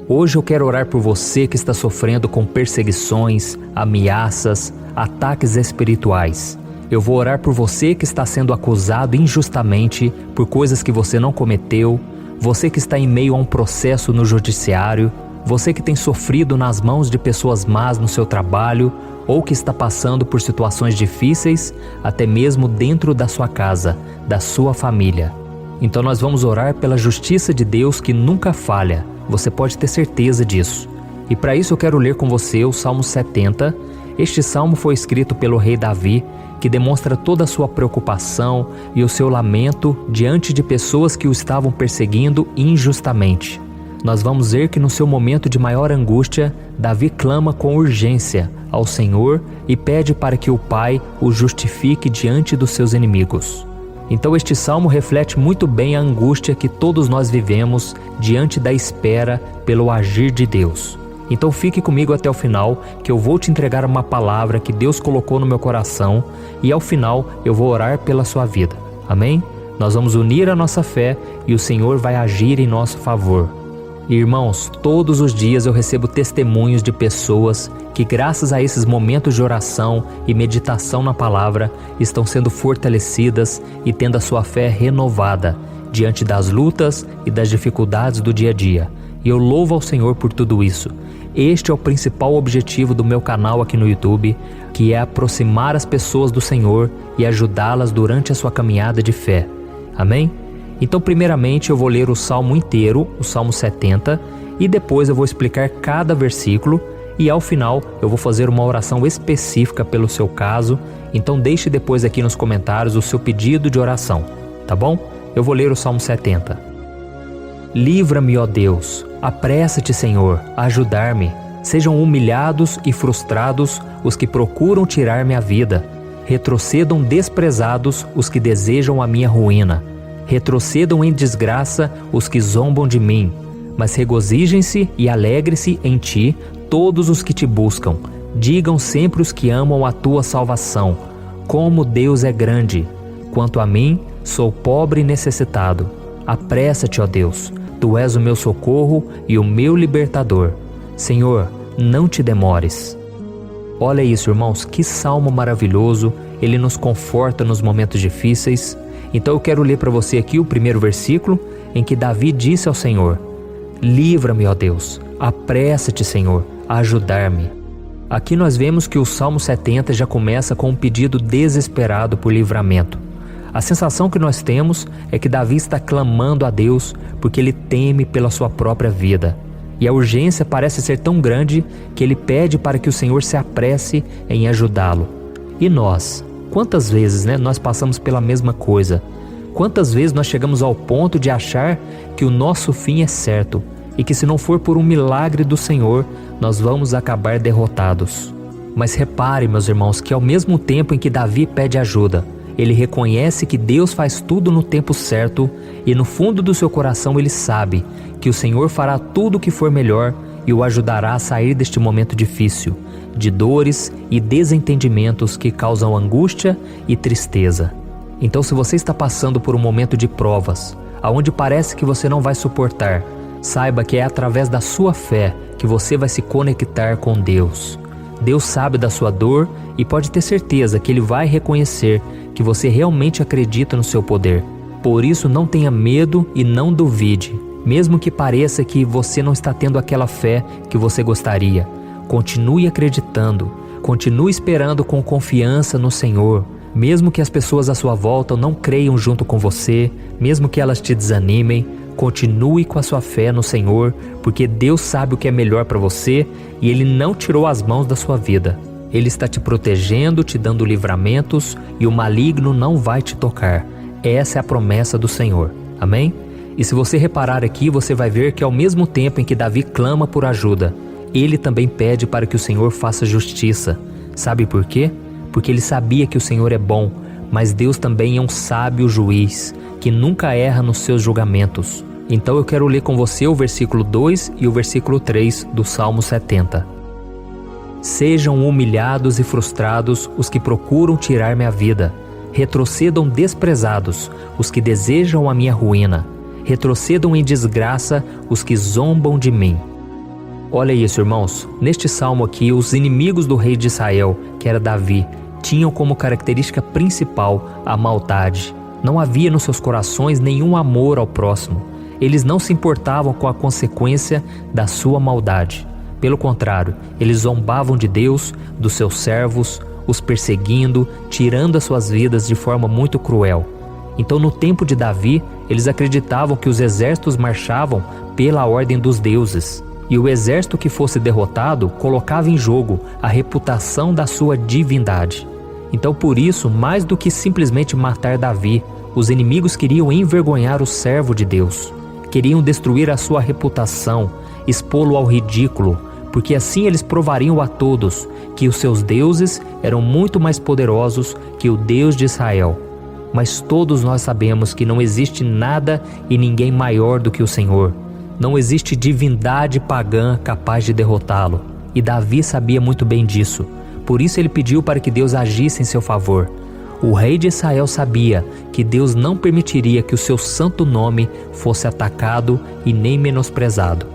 Hoje eu quero orar por você que está sofrendo com perseguições, ameaças, ataques espirituais. Eu vou orar por você que está sendo acusado injustamente por coisas que você não cometeu, você que está em meio a um processo no judiciário, você que tem sofrido nas mãos de pessoas más no seu trabalho ou que está passando por situações difíceis, até mesmo dentro da sua casa, da sua família. Então nós vamos orar pela justiça de Deus que nunca falha, você pode ter certeza disso. E para isso eu quero ler com você o Salmo 70. Este salmo foi escrito pelo rei Davi, que demonstra toda a sua preocupação e o seu lamento diante de pessoas que o estavam perseguindo injustamente. Nós vamos ver que no seu momento de maior angústia, Davi clama com urgência ao Senhor e pede para que o Pai o justifique diante dos seus inimigos. Então este salmo reflete muito bem a angústia que todos nós vivemos diante da espera pelo agir de Deus. Então fique comigo até o final, que eu vou te entregar uma palavra que Deus colocou no meu coração e ao final eu vou orar pela sua vida. Amém? Nós vamos unir a nossa fé e o Senhor vai agir em nosso favor. Irmãos, todos os dias eu recebo testemunhos de pessoas que, graças a esses momentos de oração e meditação na palavra, estão sendo fortalecidas e tendo a sua fé renovada diante das lutas e das dificuldades do dia a dia. E eu louvo ao Senhor por tudo isso. Este é o principal objetivo do meu canal aqui no YouTube, que é aproximar as pessoas do Senhor e ajudá-las durante a sua caminhada de fé. Amém? Então, primeiramente, eu vou ler o Salmo inteiro, o Salmo 70, e depois eu vou explicar cada versículo e ao final eu vou fazer uma oração específica pelo seu caso. Então deixe depois aqui nos comentários o seu pedido de oração, tá bom? Eu vou ler o Salmo 70. Livra-me, ó Deus, apressa-te, Senhor, a ajudar-me. Sejam humilhados e frustrados os que procuram tirar-me a vida. Retrocedam desprezados os que desejam a minha ruína. Retrocedam em desgraça os que zombam de mim, mas regozijem-se e alegre-se em ti todos os que te buscam. Digam sempre os que amam a tua salvação, como Deus é grande. Quanto a mim, sou pobre e necessitado. Apressa-te, ó Deus, tu és o meu socorro e o meu libertador. Senhor, não te demores. Olha isso, irmãos, que salmo maravilhoso, ele nos conforta nos momentos difíceis. Então eu quero ler para você aqui o primeiro versículo, em que Davi disse ao Senhor: livra-me, ó Deus, apressa-te, Senhor, a ajudar-me. Aqui nós vemos que o Salmo 70 já começa com um pedido desesperado por livramento. A sensação que nós temos é que Davi está clamando a Deus porque ele teme pela sua própria vida. E a urgência parece ser tão grande que ele pede para que o Senhor se apresse em ajudá-lo. E nós? Quantas vezes nós passamos pela mesma coisa? Quantas vezes nós chegamos ao ponto de achar que o nosso fim é certo e que se não for por um milagre do Senhor, nós vamos acabar derrotados? Mas repare, meus irmãos, que ao mesmo tempo em que Davi pede ajuda, ele reconhece que Deus faz tudo no tempo certo e no fundo do seu coração ele sabe que o Senhor fará tudo o que for melhor e o ajudará a sair deste momento difícil, de dores e desentendimentos que causam angústia e tristeza. Então, se você está passando por um momento de provas, aonde parece que você não vai suportar, saiba que é através da sua fé que você vai se conectar com Deus. Deus sabe da sua dor e pode ter certeza que Ele vai reconhecer que você realmente acredita no seu poder. Por isso, não tenha medo e não duvide, mesmo que pareça que você não está tendo aquela fé que você gostaria. Continue acreditando, continue esperando com confiança no Senhor. Mesmo que as pessoas à sua volta não creiam junto com você, mesmo que elas te desanimem, continue com a sua fé no Senhor, porque Deus sabe o que é melhor para você e Ele não tirou as mãos da sua vida. Ele está te protegendo, te dando livramentos e o maligno não vai te tocar. Essa é a promessa do Senhor. Amém? E se você reparar aqui, você vai ver que ao mesmo tempo em que Davi clama por ajuda, ele também pede para que o Senhor faça justiça. Sabe por quê? Porque ele sabia que o Senhor é bom, mas Deus também é um sábio juiz, que nunca erra nos seus julgamentos. Então eu quero ler com você o versículo 2 e o versículo 3 do Salmo 70. Sejam humilhados e frustrados os que procuram tirar minha vida. Retrocedam desprezados os que desejam a minha ruína. Retrocedam em desgraça os que zombam de mim. Olha isso, irmãos. Neste salmo aqui, os inimigos do rei de Israel, que era Davi, tinham como característica principal a maldade. Não havia nos seus corações nenhum amor ao próximo. Eles não se importavam com a consequência da sua maldade. Pelo contrário, eles zombavam de Deus, dos seus servos, os perseguindo, tirando as suas vidas de forma muito cruel. Então, no tempo de Davi, eles acreditavam que os exércitos marchavam pela ordem dos deuses. E o exército que fosse derrotado colocava em jogo a reputação da sua divindade. Então, por isso, mais do que simplesmente matar Davi, os inimigos queriam envergonhar o servo de Deus. Queriam destruir a sua reputação, expô-lo ao ridículo, porque assim eles provariam a todos que os seus deuses eram muito mais poderosos que o Deus de Israel. Mas todos nós sabemos que não existe nada e ninguém maior do que o Senhor. Não existe divindade pagã capaz de derrotá-lo. E Davi sabia muito bem disso. Por isso ele pediu para que Deus agisse em seu favor. O rei de Israel sabia que Deus não permitiria que o seu santo nome fosse atacado e nem menosprezado.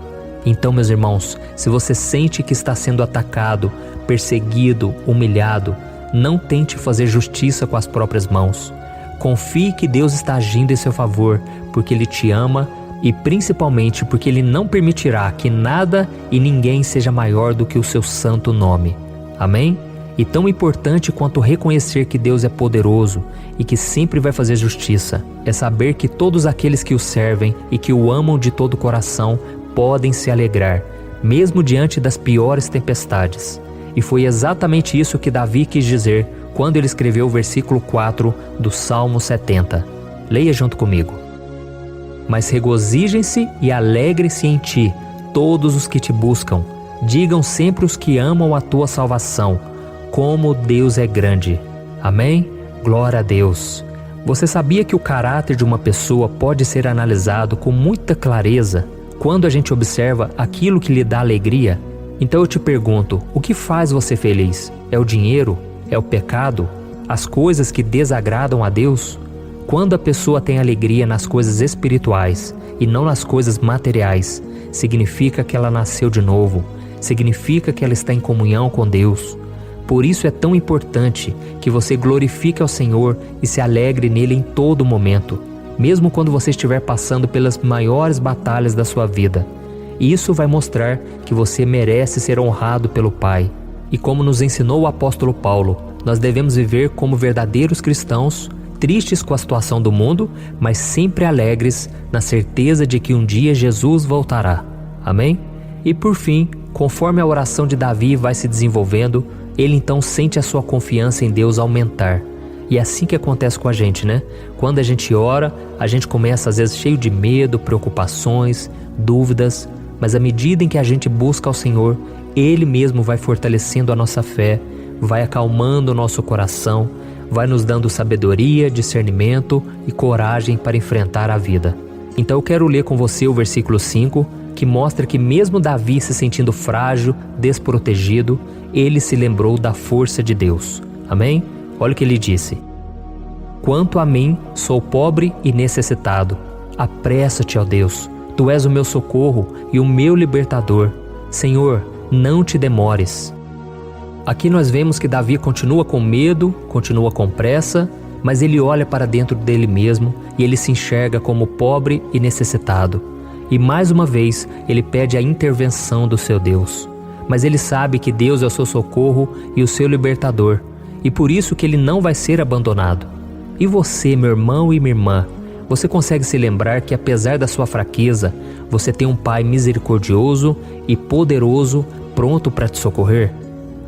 Então, meus irmãos, se você sente que está sendo atacado, perseguido, humilhado, não tente fazer justiça com as próprias mãos. Confie que Deus está agindo em seu favor, porque Ele te ama e principalmente porque Ele não permitirá que nada e ninguém seja maior do que o seu santo nome. Amém? E tão importante quanto reconhecer que Deus é poderoso e que sempre vai fazer justiça, é saber que todos aqueles que o servem e que o amam de todo o coração podem se alegrar, mesmo diante das piores tempestades. E foi exatamente isso que Davi quis dizer quando ele escreveu o versículo 4 do Salmo 70. Leia junto comigo. Mas regozijem-se e alegrem-se em ti, todos os que te buscam. Digam sempre os que amam a tua salvação, como Deus é grande. Amém? Glória a Deus. Você sabia que o caráter de uma pessoa pode ser analisado com muita clareza quando a gente observa aquilo que lhe dá alegria? Então eu te pergunto, o que faz você feliz? É o dinheiro? É o pecado? As coisas que desagradam a Deus? Quando a pessoa tem alegria nas coisas espirituais e não nas coisas materiais, significa que ela nasceu de novo, significa que ela está em comunhão com Deus. Por isso é tão importante que você glorifique ao Senhor e se alegre nele em todo momento, mesmo quando você estiver passando pelas maiores batalhas da sua vida. Isso vai mostrar que você merece ser honrado pelo Pai. E como nos ensinou o apóstolo Paulo, nós devemos viver como verdadeiros cristãos, tristes com a situação do mundo, mas sempre alegres na certeza de que um dia Jesus voltará. Amém? E por fim, conforme a oração de Davi vai se desenvolvendo, ele então sente a sua confiança em Deus aumentar. E é assim que acontece com a gente, né? Quando a gente ora, a gente começa às vezes cheio de medo, preocupações, dúvidas, mas à medida em que a gente busca ao Senhor, Ele mesmo vai fortalecendo a nossa fé, vai acalmando o nosso coração, vai nos dando sabedoria, discernimento e coragem para enfrentar a vida. Então eu quero ler com você o versículo 5, que mostra que mesmo Davi se sentindo frágil, desprotegido, ele se lembrou da força de Deus. Amém? Olha o que ele disse. Quanto a mim, sou pobre e necessitado. Apressa-te, ó Deus. Tu és o meu socorro e o meu libertador. Senhor, não te demores. Aqui nós vemos que Davi continua com medo, continua com pressa, mas ele olha para dentro dele mesmo e ele se enxerga como pobre e necessitado. E mais uma vez ele pede a intervenção do seu Deus. Mas ele sabe que Deus é o seu socorro e o seu libertador, e por isso que ele não vai ser abandonado. E você, meu irmão e minha irmã, você consegue se lembrar que apesar da sua fraqueza, você tem um Pai misericordioso e poderoso pronto para te socorrer?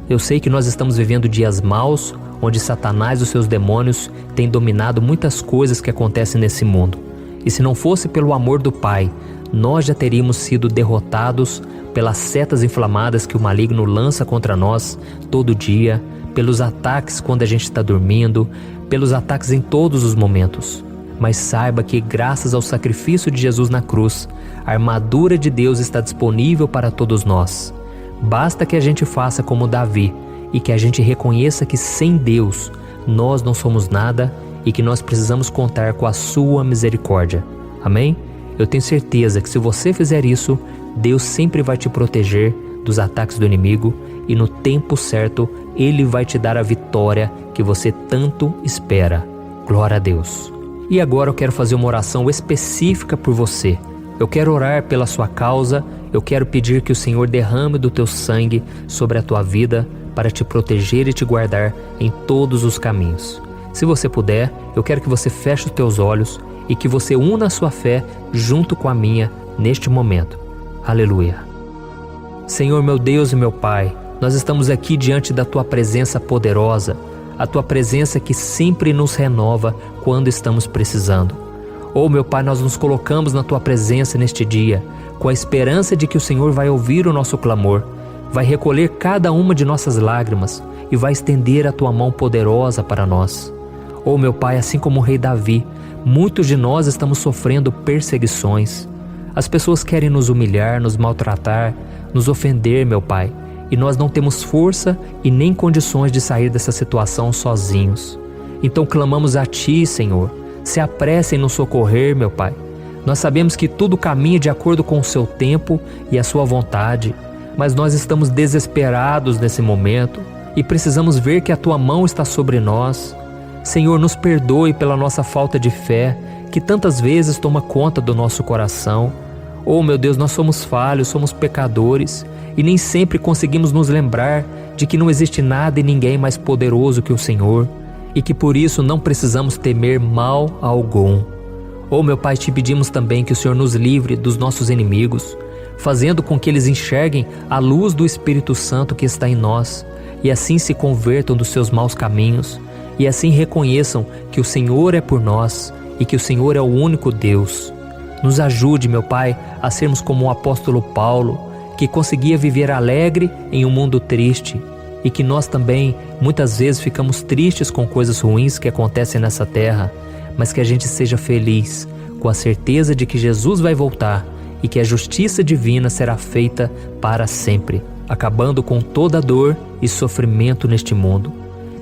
Eu sei que nós estamos vivendo dias maus, onde Satanás e os seus demônios têm dominado muitas coisas que acontecem nesse mundo. E se não fosse pelo amor do Pai, nós já teríamos sido derrotados pelas setas inflamadas que o maligno lança contra nós todo dia, pelos ataques quando a gente está dormindo, pelos ataques em todos os momentos. Mas saiba que graças ao sacrifício de Jesus na cruz, a armadura de Deus está disponível para todos nós. Basta que a gente faça como Davi e que a gente reconheça que sem Deus nós não somos nada e que nós precisamos contar com a sua misericórdia. Amém? Eu tenho certeza que se você fizer isso, Deus sempre vai te proteger dos ataques do inimigo e no tempo certo Ele vai te dar a vitória que você tanto espera. Glória a Deus. E agora eu quero fazer uma oração específica por você. Eu quero orar pela sua causa, eu quero pedir que o Senhor derrame do teu sangue sobre a tua vida para te proteger e te guardar em todos os caminhos. Se você puder, eu quero que você feche os teus olhos e que você una a sua fé junto com a minha neste momento. Aleluia. Senhor, meu Deus e meu Pai, nós estamos aqui diante da Tua presença poderosa, a Tua presença que sempre nos renova quando estamos precisando. Oh, meu Pai, nós nos colocamos na Tua presença neste dia, com a esperança de que o Senhor vai ouvir o nosso clamor, vai recolher cada uma de nossas lágrimas e vai estender a Tua mão poderosa para nós. Oh, meu Pai, assim como o rei Davi, muitos de nós estamos sofrendo perseguições. As pessoas querem nos humilhar, nos maltratar, nos ofender, meu Pai, e nós não temos força e nem condições de sair dessa situação sozinhos. Então clamamos a Ti, Senhor, se apresse em nos socorrer, meu Pai. Nós sabemos que tudo caminha de acordo com o Seu tempo e a Sua vontade, mas nós estamos desesperados nesse momento e precisamos ver que a Tua mão está sobre nós. Senhor, nos perdoe pela nossa falta de fé, que tantas vezes toma conta do nosso coração. Oh, meu Deus, nós somos falhos, somos pecadores e nem sempre conseguimos nos lembrar de que não existe nada e ninguém mais poderoso que o Senhor e que por isso não precisamos temer mal algum. Oh, meu Pai, te pedimos também que o Senhor nos livre dos nossos inimigos, fazendo com que eles enxerguem a luz do Espírito Santo que está em nós e assim se convertam dos seus maus caminhos e assim reconheçam que o Senhor é por nós e que o Senhor é o único Deus. Nos ajude, meu Pai, a sermos como o apóstolo Paulo, que conseguia viver alegre em um mundo triste, e que nós também, muitas vezes, ficamos tristes com coisas ruins que acontecem nessa terra, mas que a gente seja feliz, com a certeza de que Jesus vai voltar e que a justiça divina será feita para sempre, acabando com toda dor e sofrimento neste mundo.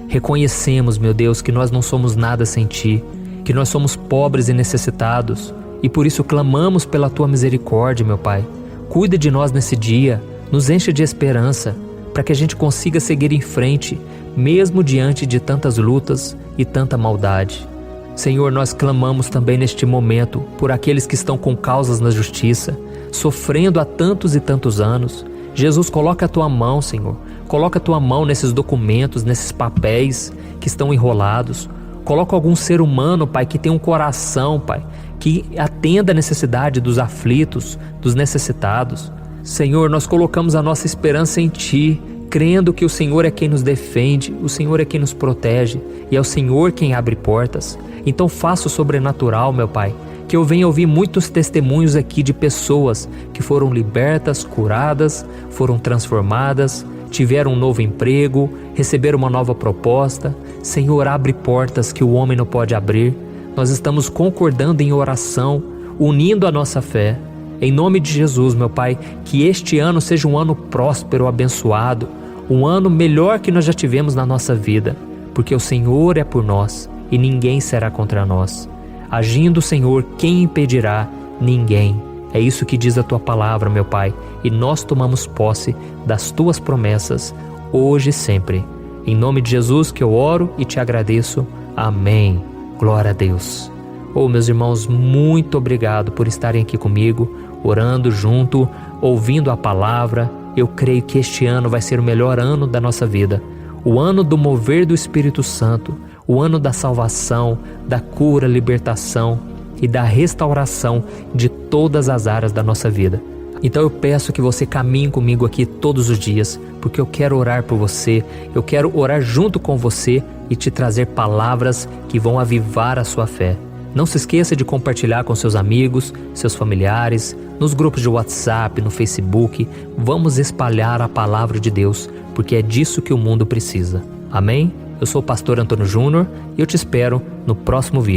Reconhecemos, meu Deus, que nós não somos nada sem Ti, que nós somos pobres e necessitados, e por isso clamamos pela Tua misericórdia, meu Pai. Cuida de nós nesse dia, nos enche de esperança, para que a gente consiga seguir em frente, mesmo diante de tantas lutas e tanta maldade. Senhor, nós clamamos também neste momento por aqueles que estão com causas na justiça, sofrendo há tantos e tantos anos. Jesus, coloca a Tua mão, Senhor. Coloca a Tua mão nesses documentos, nesses papéis que estão enrolados. Coloca algum ser humano, Pai, que tem um coração, Pai, que atenda a necessidade dos aflitos, dos necessitados. Senhor, nós colocamos a nossa esperança em Ti, crendo que o Senhor é quem nos defende, o Senhor é quem nos protege e é o Senhor quem abre portas. Então faça o sobrenatural, meu Pai, que eu venha ouvir muitos testemunhos aqui de pessoas que foram libertas, curadas, foram transformadas, tiveram um novo emprego, receberam uma nova proposta. Senhor, abre portas que o homem não pode abrir. Nós estamos concordando em oração, unindo a nossa fé. Em nome de Jesus, meu Pai, que este ano seja um ano próspero, abençoado, um ano melhor que nós já tivemos na nossa vida, porque o Senhor é por nós e ninguém será contra nós. Agindo o Senhor, quem impedirá? Ninguém. É isso que diz a tua palavra, meu Pai, e nós tomamos posse das tuas promessas, hoje e sempre. Em nome de Jesus que eu oro e te agradeço. Amém. Glória a Deus. Meus irmãos, muito obrigado por estarem aqui comigo, orando junto, ouvindo a palavra. Eu creio que este ano vai ser o melhor ano da nossa vida. O ano do mover do Espírito Santo, o ano da salvação, da cura, libertação e da restauração de todas as áreas da nossa vida. Então eu peço que você caminhe comigo aqui todos os dias, porque eu quero orar por você, eu quero orar junto com você e te trazer palavras que vão avivar a sua fé. Não se esqueça de compartilhar com seus amigos, seus familiares, nos grupos de WhatsApp, no Facebook. Vamos espalhar a palavra de Deus, porque é disso que o mundo precisa. Amém? Eu sou o pastor Antônio Júnior e eu te espero no próximo vídeo.